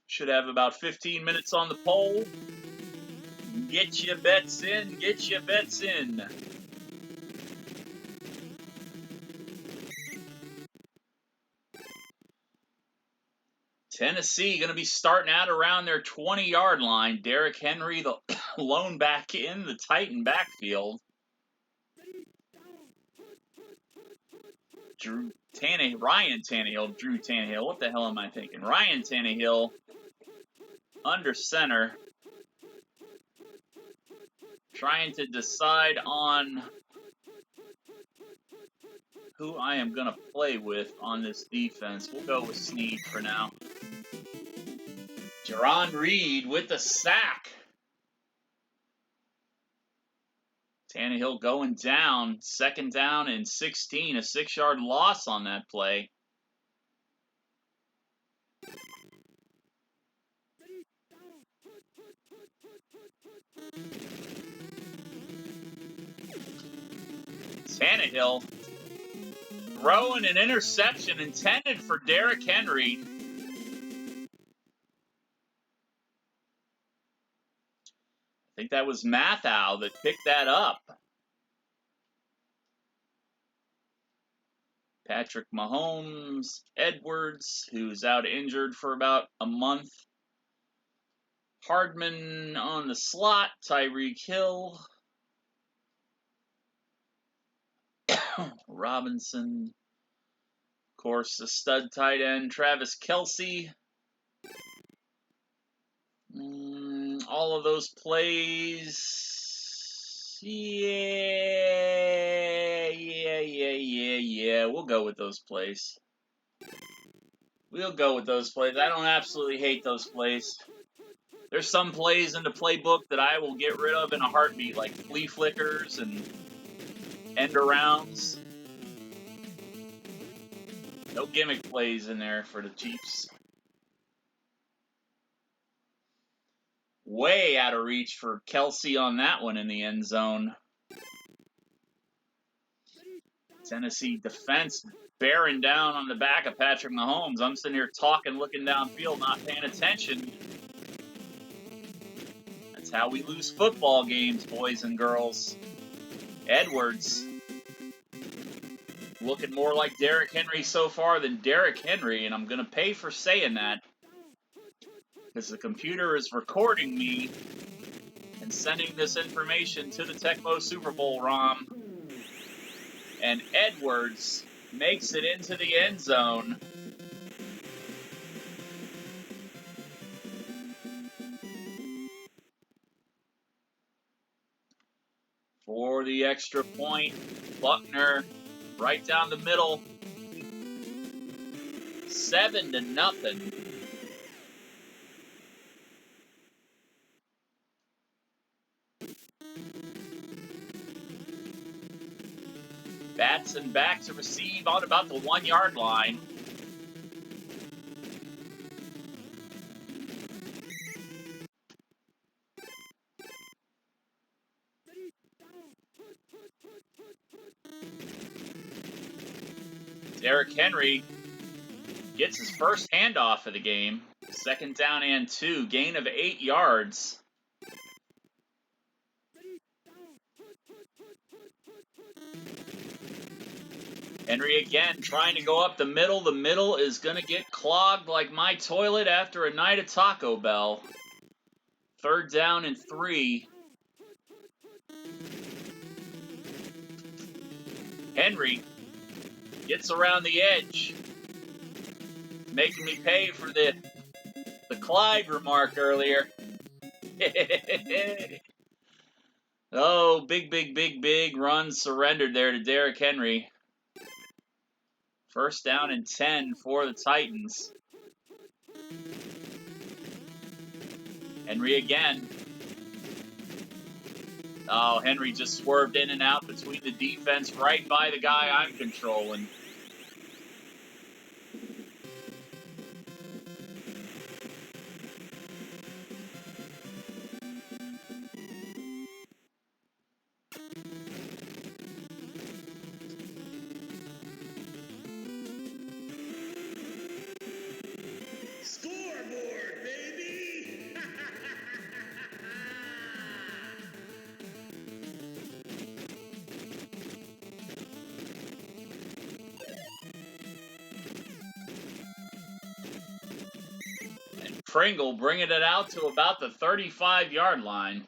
Speaker 1: Should have about 15 minutes on the poll. Get your bets in, get your bets in. Tennessee going to be starting out around their 20-yard line. Derrick Henry, the lone back in the Titan backfield. Ryan Tannehill. What the hell am I thinking? Ryan Tannehill under center, trying to decide on who I am going to play with on this defense. We'll go with Snead for now. Jarron Reed with the sack. Tannehill going down, 2nd down and 16, a 6-yard loss on that play. Tannehill throwing an interception intended for Derrick Henry. I think that was Mathau that picked that up. Patrick Mahomes, Edwards, who's out injured for about a month. Hardman on the slot, Tyreek Hill. Robinson. Of course, the stud tight end, Travis Kelce. All of those plays. Yeah. We'll go with those plays. I don't absolutely hate those plays. There's some plays in the playbook that I will get rid of in a heartbeat, like flea flickers and end arounds. No gimmick plays in there for the Chiefs. Way out of reach for Kelce on that one in the end zone. Tennessee defense bearing down on the back of Patrick Mahomes. I'm sitting here talking, looking downfield, not paying attention. That's how we lose football games, boys and girls. Edwards looking more like Derrick Henry so far than Derrick Henry, and I'm going to pay for saying that because the computer is recording me and sending this information to the Tecmo Super Bowl ROM. And Edwards makes it into the end zone. For the extra point. Buckner right down the middle. 7-0. Batson back to receive on about the 1-yard line. Derrick Henry gets his first handoff of the game. 2nd down and 2, gain of 8 yards. Henry again trying to go up the middle. The middle is going to get clogged like my toilet after a night at Taco Bell. 3rd down and 3. Henry gets around the edge, making me pay for the Clyde remark earlier. Oh, big run surrendered there to Derrick Henry. 1st down and 10 for the Titans. Henry again. Oh, Henry just swerved in and out between the defense right by the guy I'm controlling.
Speaker 2: Scoreboard, baby!
Speaker 1: And Pringle bringing it out to about the 35-yard line.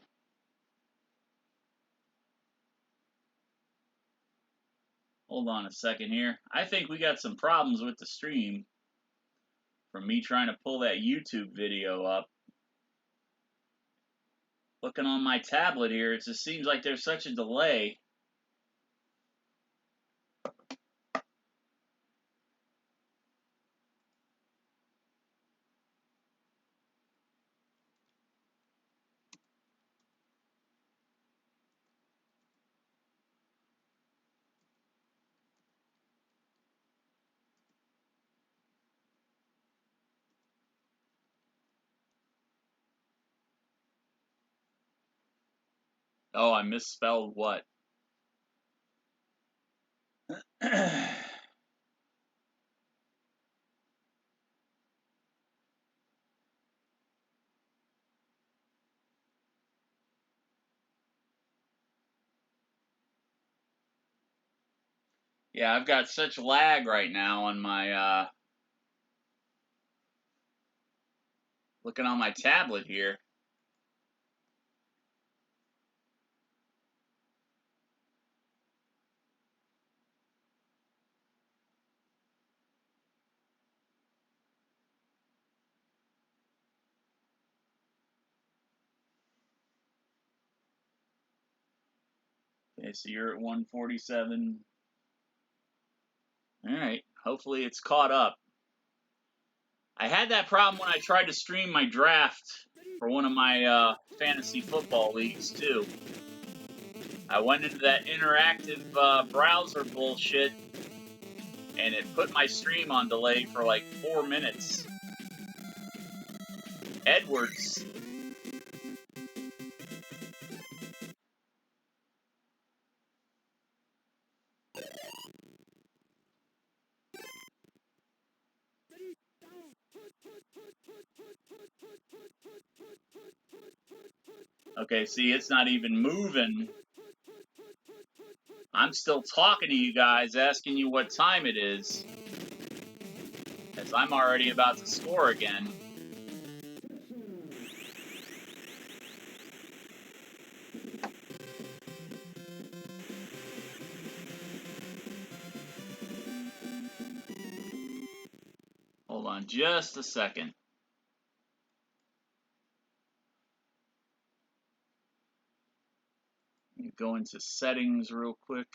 Speaker 1: Hold on a second here. I think we got some problems with the stream from me trying to pull that YouTube video up. Looking on my tablet here, it just seems like there's such a delay. Oh, I misspelled what? Yeah, I've got such lag right now on my, looking on my tablet here. Okay, so you're at 147. All right, hopefully it's caught up. I had that problem when I tried to stream my draft for one of my fantasy football leagues, too. I went into that interactive browser bullshit, and it put my stream on delay for like 4 minutes. Edwards. Okay, see, it's not even moving. I'm still talking to you guys, asking you what time it is, as I'm already about to score again. Hold on just a second. Go into settings real quick.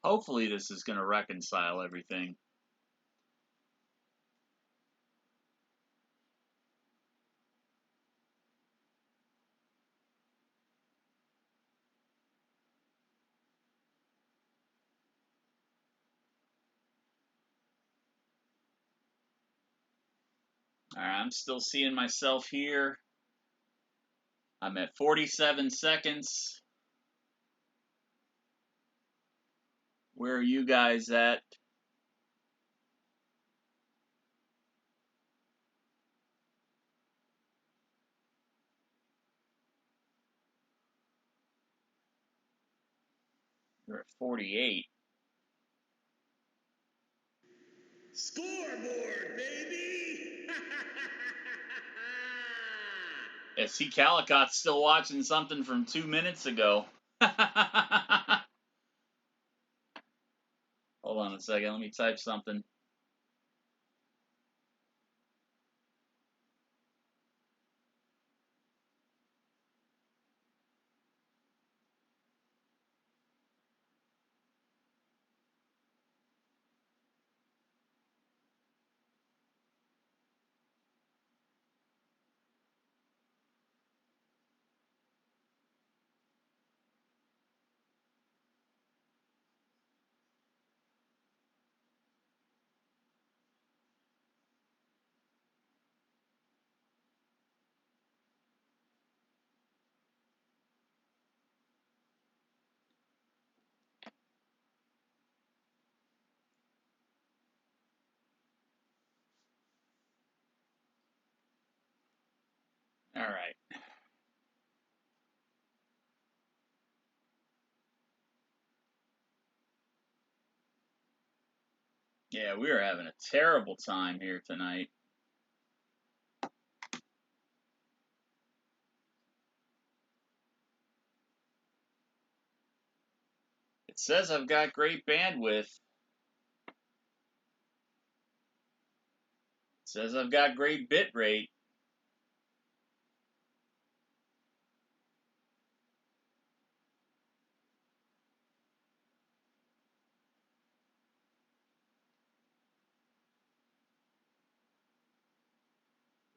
Speaker 1: Hopefully this is going to reconcile everything. All right, I'm still seeing myself here. I'm at 47 seconds. Where are you guys at? You're at 48.
Speaker 2: Scoreboard, baby!
Speaker 1: Yeah, see, Calicot's still watching something from 2 minutes ago. Hold on a second, let me type something. All right. Yeah, we are having a terrible time here tonight. It says I've got great bandwidth. It says I've got great bit rate.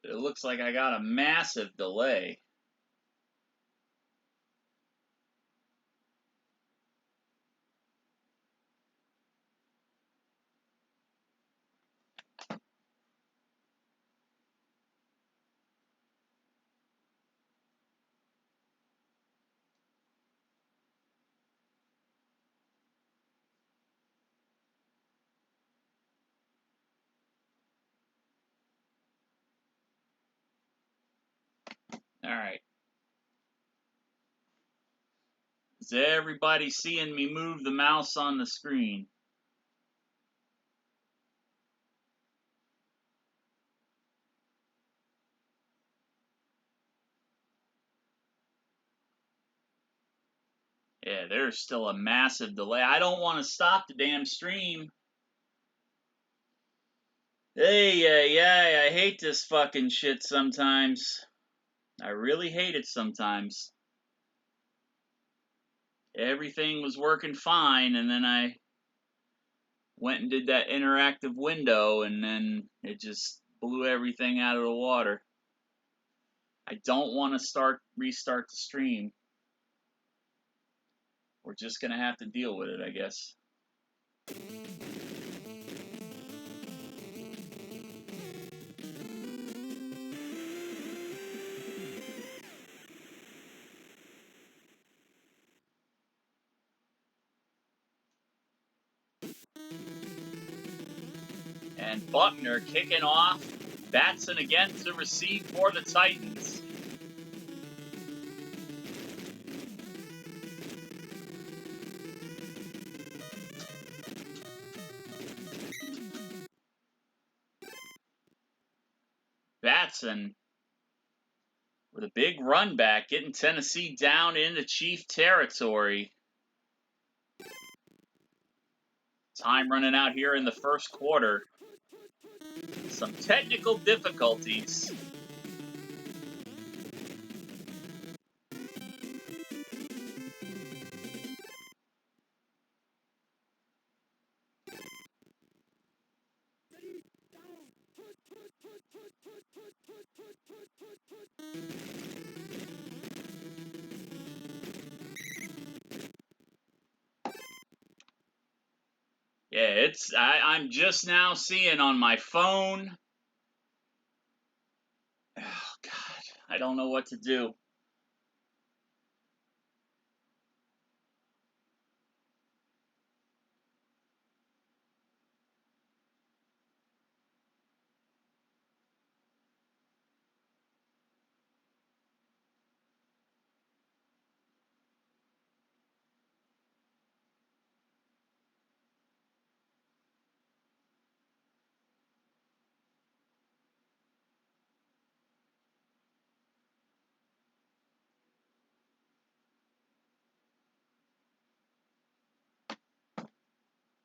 Speaker 1: It looks like I got a massive delay. All right. Is everybody seeing me move the mouse on the screen? Yeah, there's still a massive delay. I don't want to stop the damn stream. Hey, I hate this fucking shit sometimes. I really hate it sometimes. Everything was working fine, and then I went and did that interactive window, and then it just blew everything out of the water. I don't want to restart the stream. We're just gonna have to deal with it, I guess. And Buckner kicking off. Batson again to receive for the Titans. Batson with a big run back, getting Tennessee down into Chief territory. Time running out here in the first quarter. Some technical difficulties. I'm just now seeing on my phone. Oh, God. I don't know what to do.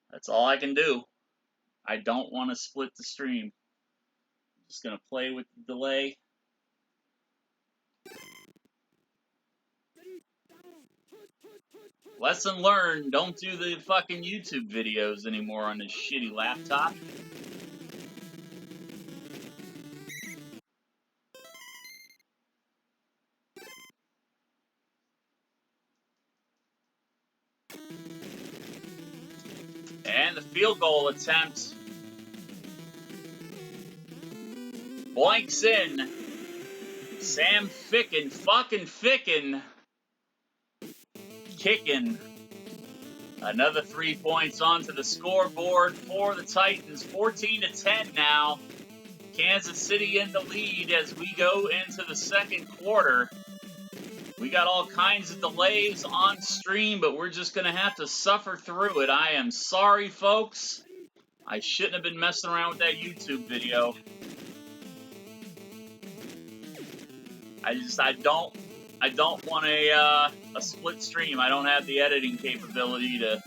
Speaker 1: That's all I can do. I don't want to split the stream. I'm just going to play with the delay. Lesson learned, don't do the fucking YouTube videos anymore on this shitty laptop. And the field goal attempt blanks in. Sam Ficken, kicking another 3 points onto the scoreboard for the Titans. 14-10 now. Kansas City in the lead as we go into the second quarter. We got all kinds of delays on stream, but we're just going to have to suffer through it. I am sorry, folks. I shouldn't have been messing around with that YouTube video. I don't want a split stream. I don't have the editing capability to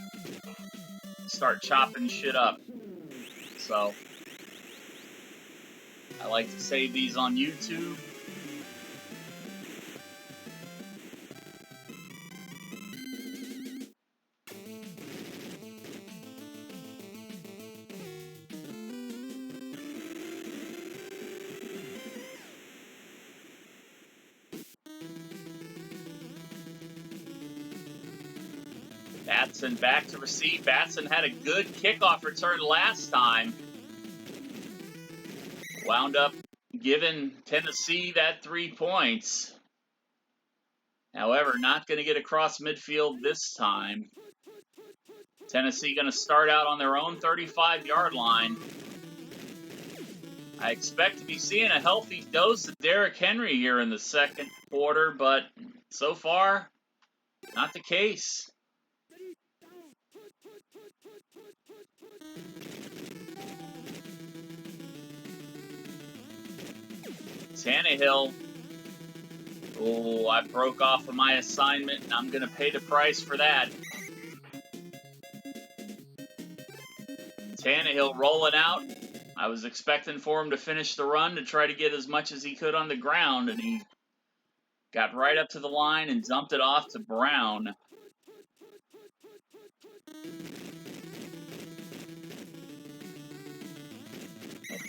Speaker 1: start chopping shit up. So I like to save these on YouTube. Batson back to receive. Batson had a good kickoff return last time. Wound up giving Tennessee that 3 points. However, not going to get across midfield this time. Tennessee going to start out on their own 35-yard line. I expect to be seeing a healthy dose of Derrick Henry here in the second quarter, but so far, not the case. Tannehill. Oh, I broke off of my assignment, and I'm going to pay the price for that. Tannehill rolling out. I was expecting for him to finish the run to try to get as much as he could on the ground, and he got right up to the line and dumped it off to Brown.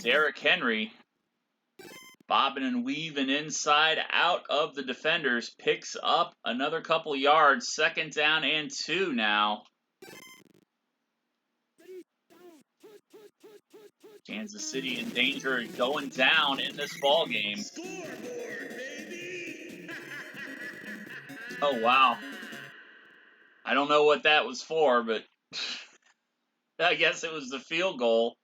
Speaker 1: Derrick Henry, bobbing and weaving inside out of the defenders, picks up another couple yards. 2nd down and 2 now. Kansas City in danger of going down in this ball game.
Speaker 2: Scoreboard, baby!
Speaker 1: Oh, wow. I don't know what that was for, but I guess it was the field goal.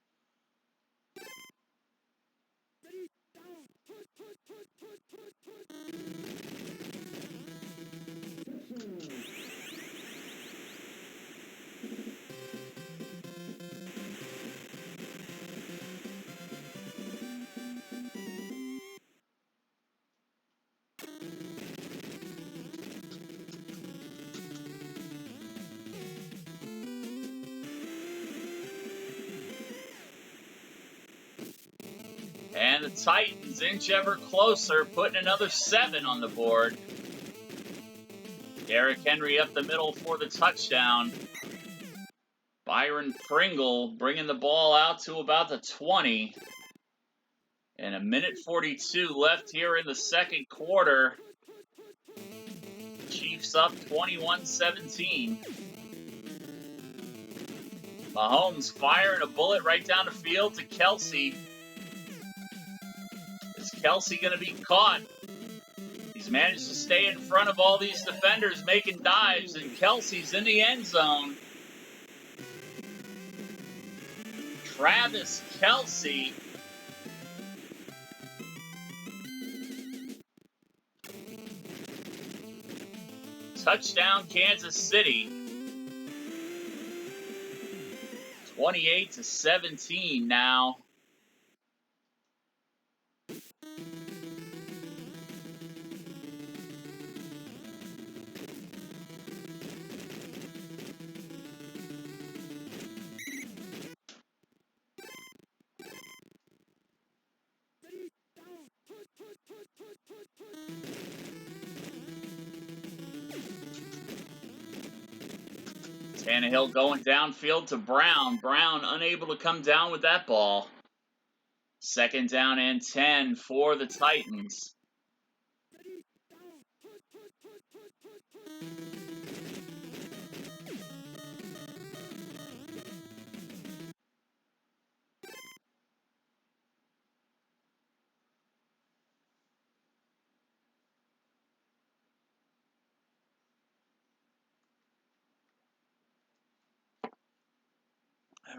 Speaker 1: And the Titans inch ever closer, putting another 7 on the board. Derrick Henry up the middle for the touchdown. Byron Pringle bringing the ball out to about the 20. And 1:42 left here in the second quarter. Chiefs up 21-17. Mahomes firing a bullet right down the field to Kelsey. Is Kelsey going to be caught? He's managed to stay in front of all these defenders making dives, and Kelsey's in the end zone. Travis Kelsey. Touchdown, Kansas City. 28-17 now. Tannehill going downfield to Brown. Brown unable to come down with that ball. 2nd down and 10 for the Titans.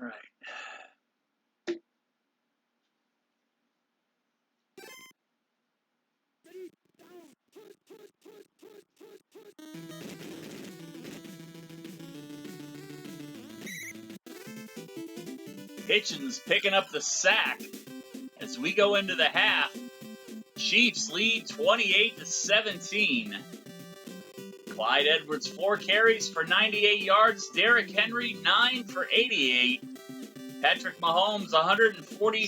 Speaker 1: All right. Hitchens picking up the sack as we go into the half. Chiefs lead 28-17. Clyde Edwards 4 carries for 98 yards. Derrick Henry 9 for 88. Patrick Mahomes 140.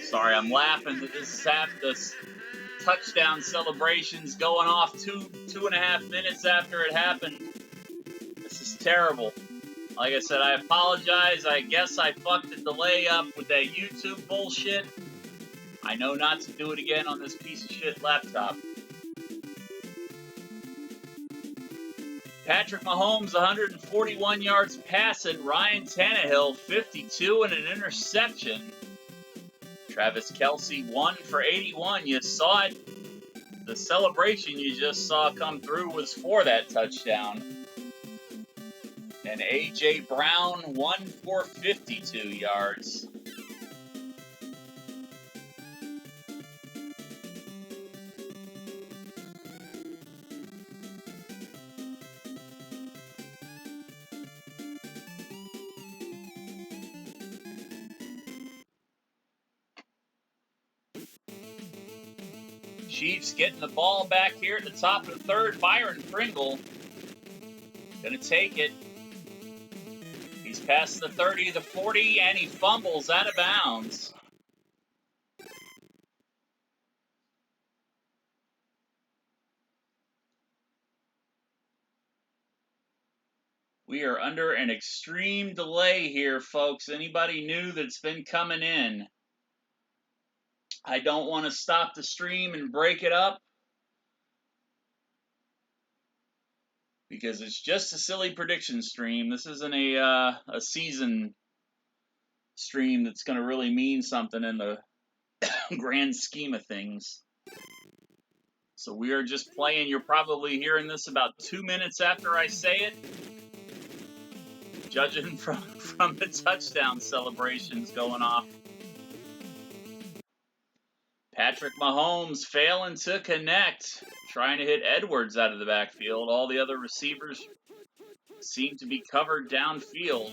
Speaker 1: Sorry, I'm laughing that this is half this touchdown celebrations going off two and a half minutes after it happened. This is terrible. Like I said, I apologize. I guess I fucked the delay up with that YouTube bullshit. I know not to do it again on this piece of shit laptop. Patrick Mahomes, 141 yards passing. Ryan Tannehill, 52 and an interception. Travis Kelsey, 1 for 81. You saw it. The celebration you just saw come through was for that touchdown. And A.J. Brown, 1 for 52 yards. Chiefs getting the ball back here at the top of the third. Byron Pringle gonna take it. He's past the 30, the 40, and he fumbles out of bounds. We are under an extreme delay here, folks. Anybody new that's been coming in? I don't want to stop the stream and break it up because it's just a silly prediction stream. This isn't a season stream that's going to really mean something in the grand scheme of things. So we are just playing. You're probably hearing this about 2 minutes after I say it, judging from the touchdown celebrations going off. Patrick Mahomes failing to connect, trying to hit Edwards out of the backfield. All the other receivers seem to be covered downfield.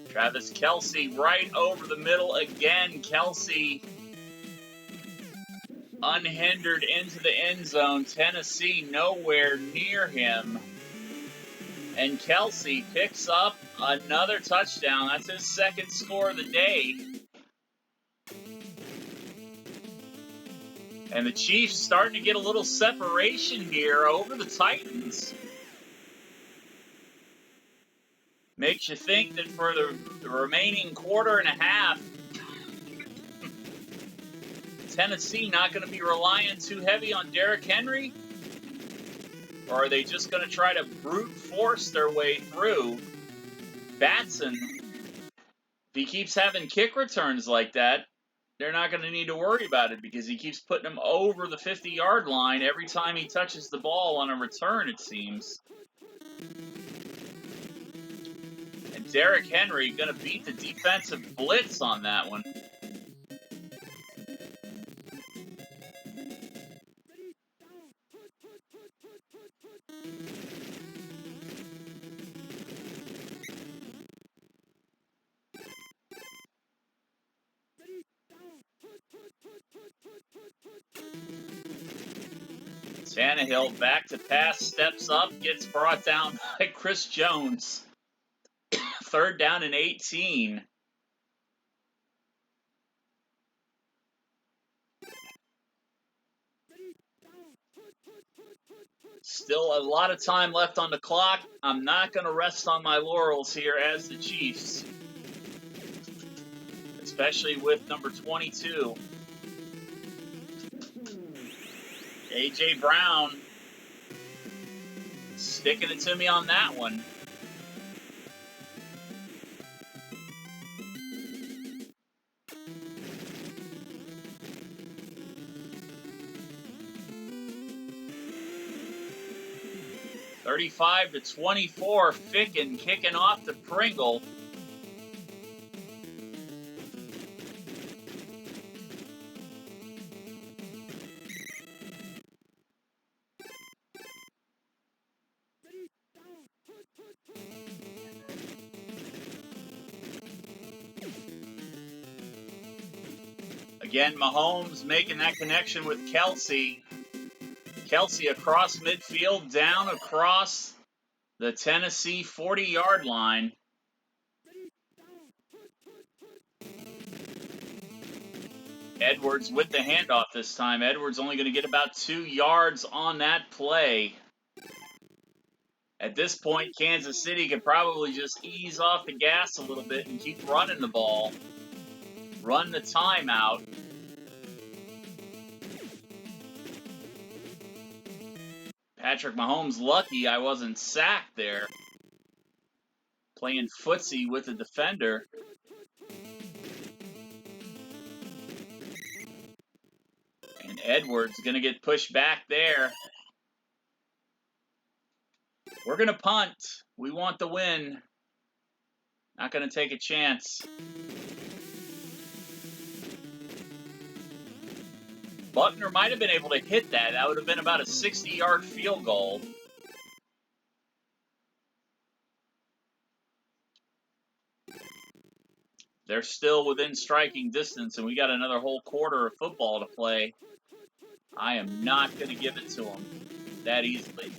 Speaker 1: Travis Kelsey right over the middle again. Kelsey unhindered into the end zone. Tennessee nowhere near him. And Kelsey picks up another touchdown. That's his second score of the day. And the Chiefs starting to get a little separation here over the Titans. Makes you think that for the remaining quarter and a half, Tennessee not going to be relying too heavy on Derrick Henry? or are they just going to try to brute force their way through? Batson, if he keeps having kick returns like that, they're not going to need to worry about it because he keeps putting them over the 50-yard line every time he touches the ball on a return, it seems. And Derrick Henry going to beat the defensive blitz on that one. Tannehill back to pass, steps up, gets brought down by Chris Jones. 3rd down and 18. Still a lot of time left on the clock. I'm not going to rest on my laurels here as the Chiefs, especially with number 22. A.J. Brown sticking it to me on that one. (35-24), Ficken kicking off to Pringle. Again, Mahomes making that connection with Kelsey. Kelsey across midfield, down across the Tennessee 40-yard line. Edwards with the handoff this time. Edwards only going to get about 2 yards on that play. At this point, Kansas City could probably just ease off the gas a little bit and keep running the ball. Run the timeout. Patrick Mahomes lucky I wasn't sacked there. Playing footsie with the defender. And Edwards going to get pushed back there. We're going to punt. We want the win. Not going to take a chance. Buckner might have been able to hit that. That would have been about a 60-yard field goal. They're still within striking distance, and we got another whole quarter of football to play. I am not going to give it to them that easily.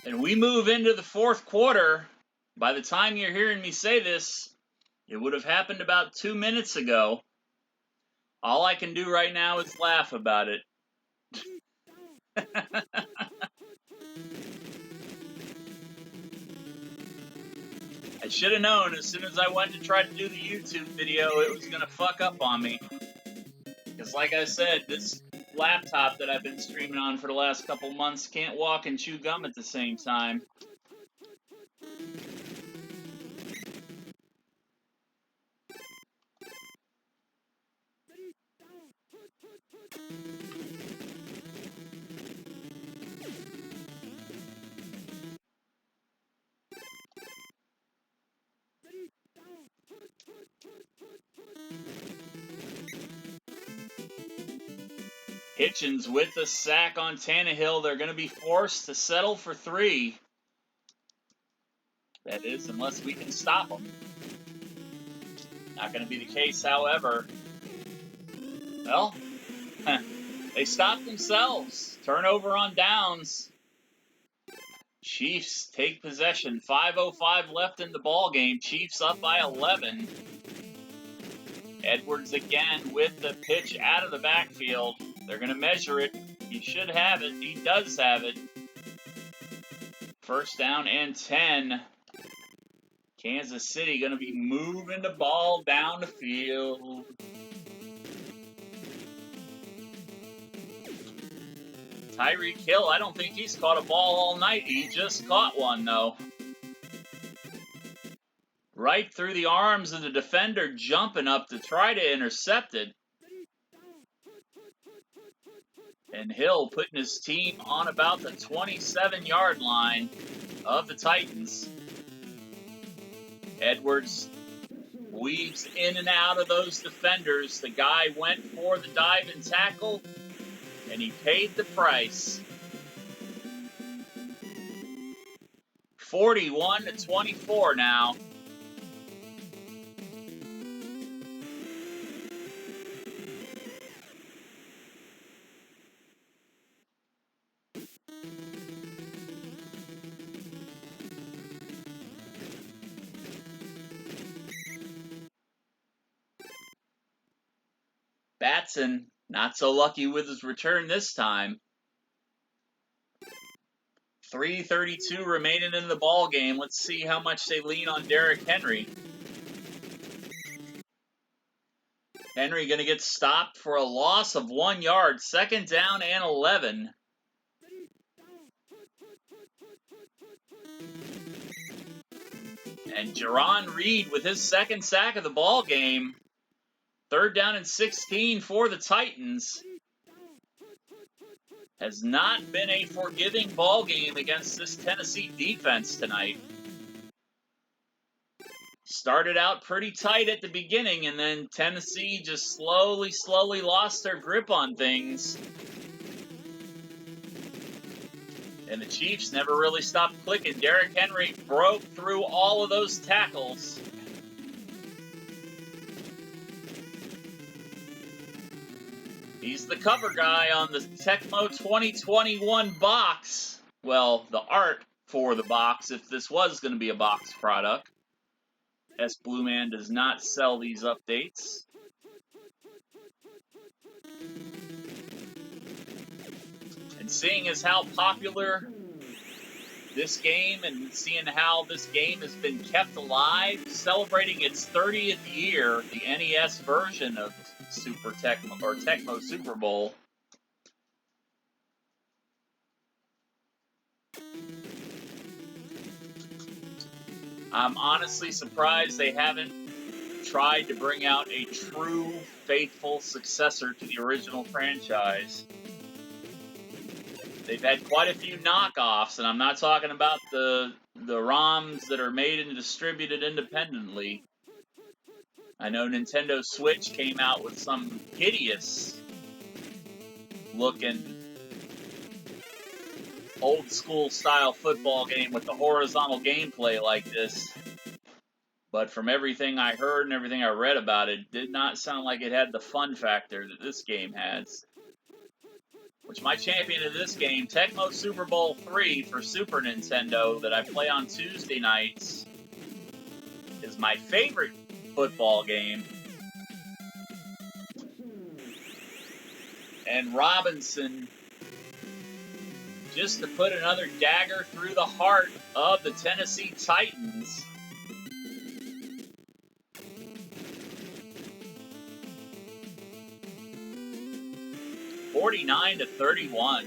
Speaker 1: And we move into the 4th quarter. By the time you're hearing me say this, it would have happened about 2 minutes ago. All I can do right now is laugh about it. I should have known as soon as I went to try to do the YouTube video, it was going to fuck up on me. Because like I said, this laptop that I've been streaming on for the last couple months can't walk and chew gum at the same time. Hitchens with the sack on Tannehill. They're going to be forced to settle for 3. That is, unless we can stop them. Not going to be the case, however. Well, they stopped themselves. Turnover on downs. Chiefs take possession. 5:05 left in the ball game. Chiefs up by 11. Edwards again with the pitch out of the backfield. They're going to measure it. He should have it. He does have it. First down and 10. Kansas City going to be moving the ball down the field. Tyreek Hill, I don't think he's caught a ball all night. He just caught one, though. Right through the arms of the defender, jumping up to try to intercept it. And Hill putting his team on about the 27-yard line of the Titans. Edwards weaves in and out of those defenders. The guy went for the dive and tackle, and he paid the price. 41-24 now. Batson, not so lucky with his return this time. 3:32 remaining in the ball game. Let's see how much they lean on Derrick Henry. Henry going to get stopped for a loss of 1 yard. Second down and 11. And Jerron Reed with his second sack of the ball game. Third down and 16 for the Titans. Has not been a forgiving ball game against this Tennessee defense tonight. Started out pretty tight at the beginning, and then Tennessee just slowly lost their grip on things. And the Chiefs never really stopped clicking. Derrick Henry broke through all of those tackles. He's the cover guy on the Tecmo 2021 box. Well, the art for the box, if this was going to be a box product. S Blue Man does not sell these updates. And seeing as how popular this game and seeing how this game has been kept alive, celebrating its 30th year, the NES version of Super Tecmo or Tecmo Super Bowl. I'm honestly surprised they haven't tried to bring out a true, faithful successor to the original franchise. They've had quite a few knockoffs, and I'm not talking about the ROMs that are made and distributed independently. I know Nintendo Switch came out with some hideous looking old school style football game with the horizontal gameplay like this. But from everything I heard and everything I read about it, did not sound like it had the fun factor that this game has. Which my champion of this game, Tecmo Super Bowl 3 for Super Nintendo that I play on Tuesday nights, is my favorite football game. And Robinson, just to put another dagger through the heart of the Tennessee Titans. (49-31).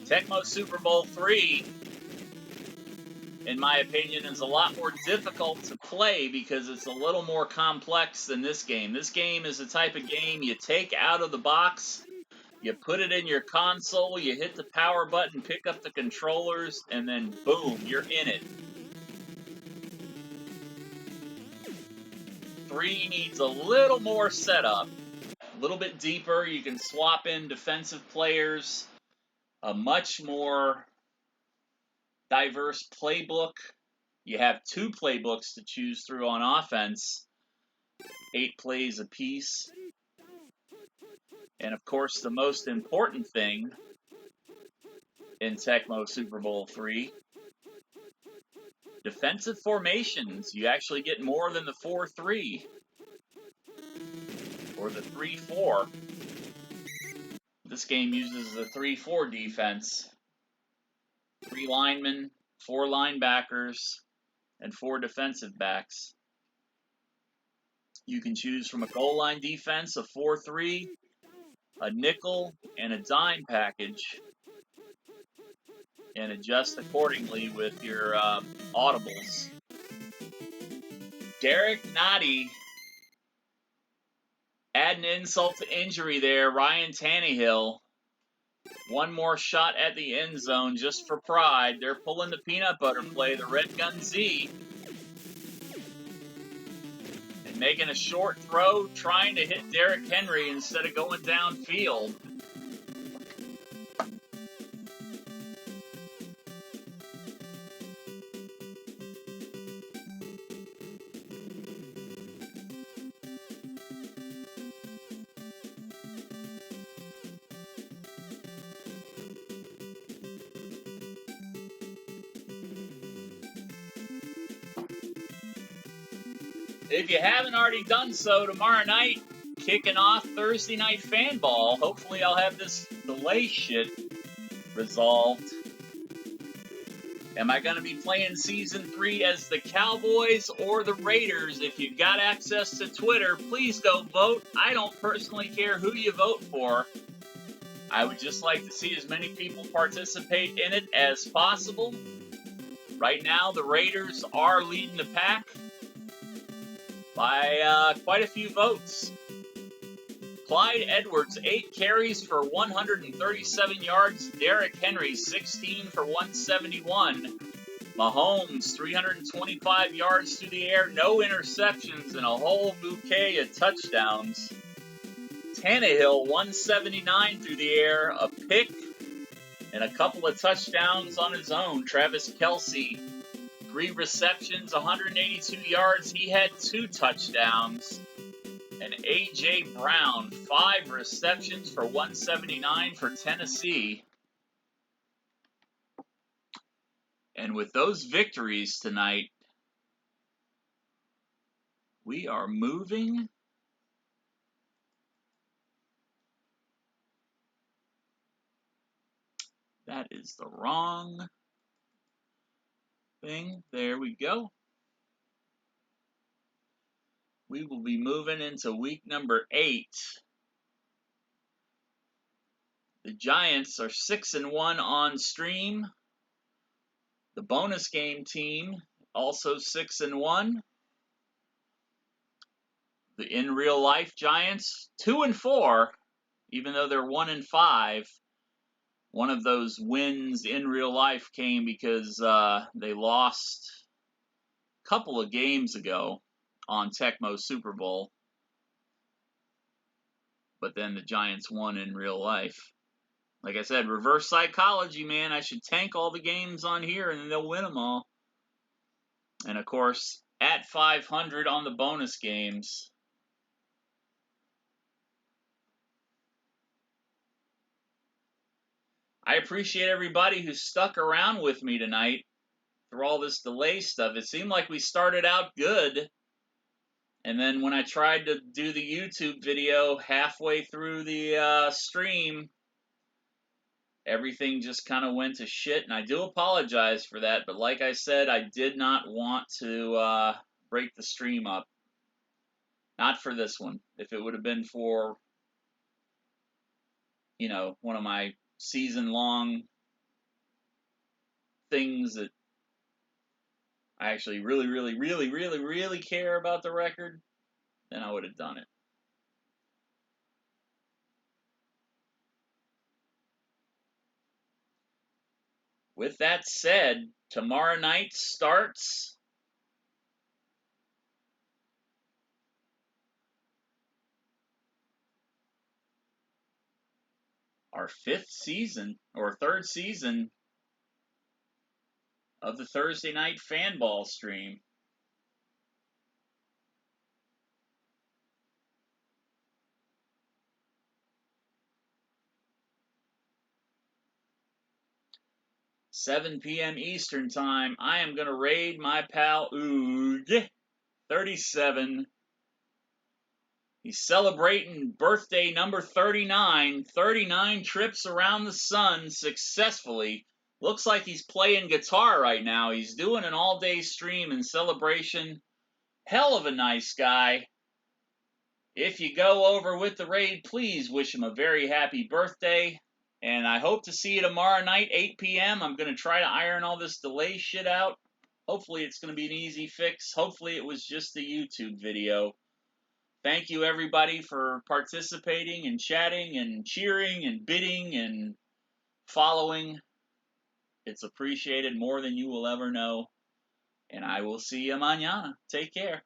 Speaker 1: Tecmo Super Bowl 3, in my opinion, is a lot more difficult to play because it's a little more complex than this game. This game is the type of game you take out of the box, you put it in your console, you hit the power button, pick up the controllers, and then boom, you're in it. 3 needs a little more setup, a little bit deeper. You can swap in defensive players, a much more diverse playbook. You have 2 playbooks to choose through on offense, 8 plays apiece. And of course, the most important thing in Tecmo Super Bowl 3 defensive formations. You actually get more than the 4-3 or the 3-4. This game uses the 3-4 defense. 3 linemen, 4 linebackers, and 4 defensive backs. You can choose from a goal line defense, a 4-3, a nickel, and a dime package, and adjust accordingly with your audibles. Derek Nottie, adding insult to injury there. Ryan Tannehill, one more shot at the end zone just for pride. They're pulling the peanut butter play, the Red Gun Z. And making a short throw, trying to hit Derrick Henry instead of going downfield. If you haven't already done so, tomorrow night, kicking off Thursday Night Fan Ball. Hopefully I'll have this delay shit resolved. Am I going to be playing Season 3 as the Cowboys or the Raiders? If you've got access to Twitter, please go vote. I don't personally care who you vote for. I would just like to see as many people participate in it as possible. Right now, the Raiders are leading the pack by quite a few votes. Clyde Edwards, 8 carries for 137 yards. Derrick Henry, 16 for 171. Mahomes, 325 yards through the air, no interceptions, and a whole bouquet of touchdowns. Tannehill, 179 through the air, a pick, and a couple of touchdowns on his own. Travis Kelce, 3 receptions, 182 yards. He had 2 touchdowns. And A.J. Brown, 5 receptions for 179 for Tennessee. And with those victories tonight, we are moving That is the wrong thing. There we go. We will be moving into week number 8. The Giants are 6-1 on stream. The bonus game team also 6-1. The in real life Giants 2-4, even though they're 1-5. One of those wins in real life came because they lost a couple of games ago on Tecmo Super Bowl. But then the Giants won in real life. Like I said, reverse psychology, man. I should tank all the games on here and then they'll win them all. And of course, at 500 on the bonus games. I appreciate everybody who stuck around with me tonight through all this delay stuff. It seemed like we started out good. And then when I tried to do the YouTube video halfway through the stream, everything just kind of went to shit. And I do apologize for that. But like I said, I did not want to break the stream up. Not for this one. If it would have been for, you know, one of my season-long things that I actually really care about the record, then I would have done it. With that said, tomorrow night starts our 5th season, or 3rd season, of the Thursday Night Fan Ball stream. 7 p.m. Eastern Time, I am going to raid my pal Oog 37. He's celebrating birthday number 39. 39 trips around the sun successfully. Looks like he's playing guitar right now. He's doing an all-day stream in celebration. Hell of a nice guy. If you go over with the raid, please wish him a very happy birthday. And I hope to see you tomorrow night, 8 p.m. I'm going to try to iron all this delay shit out. Hopefully it's going to be an easy fix. Hopefully it was just a YouTube video. Thank you everybody for participating and chatting and cheering and bidding and following. It's appreciated more than you will ever know. And I will see you mañana. Take care.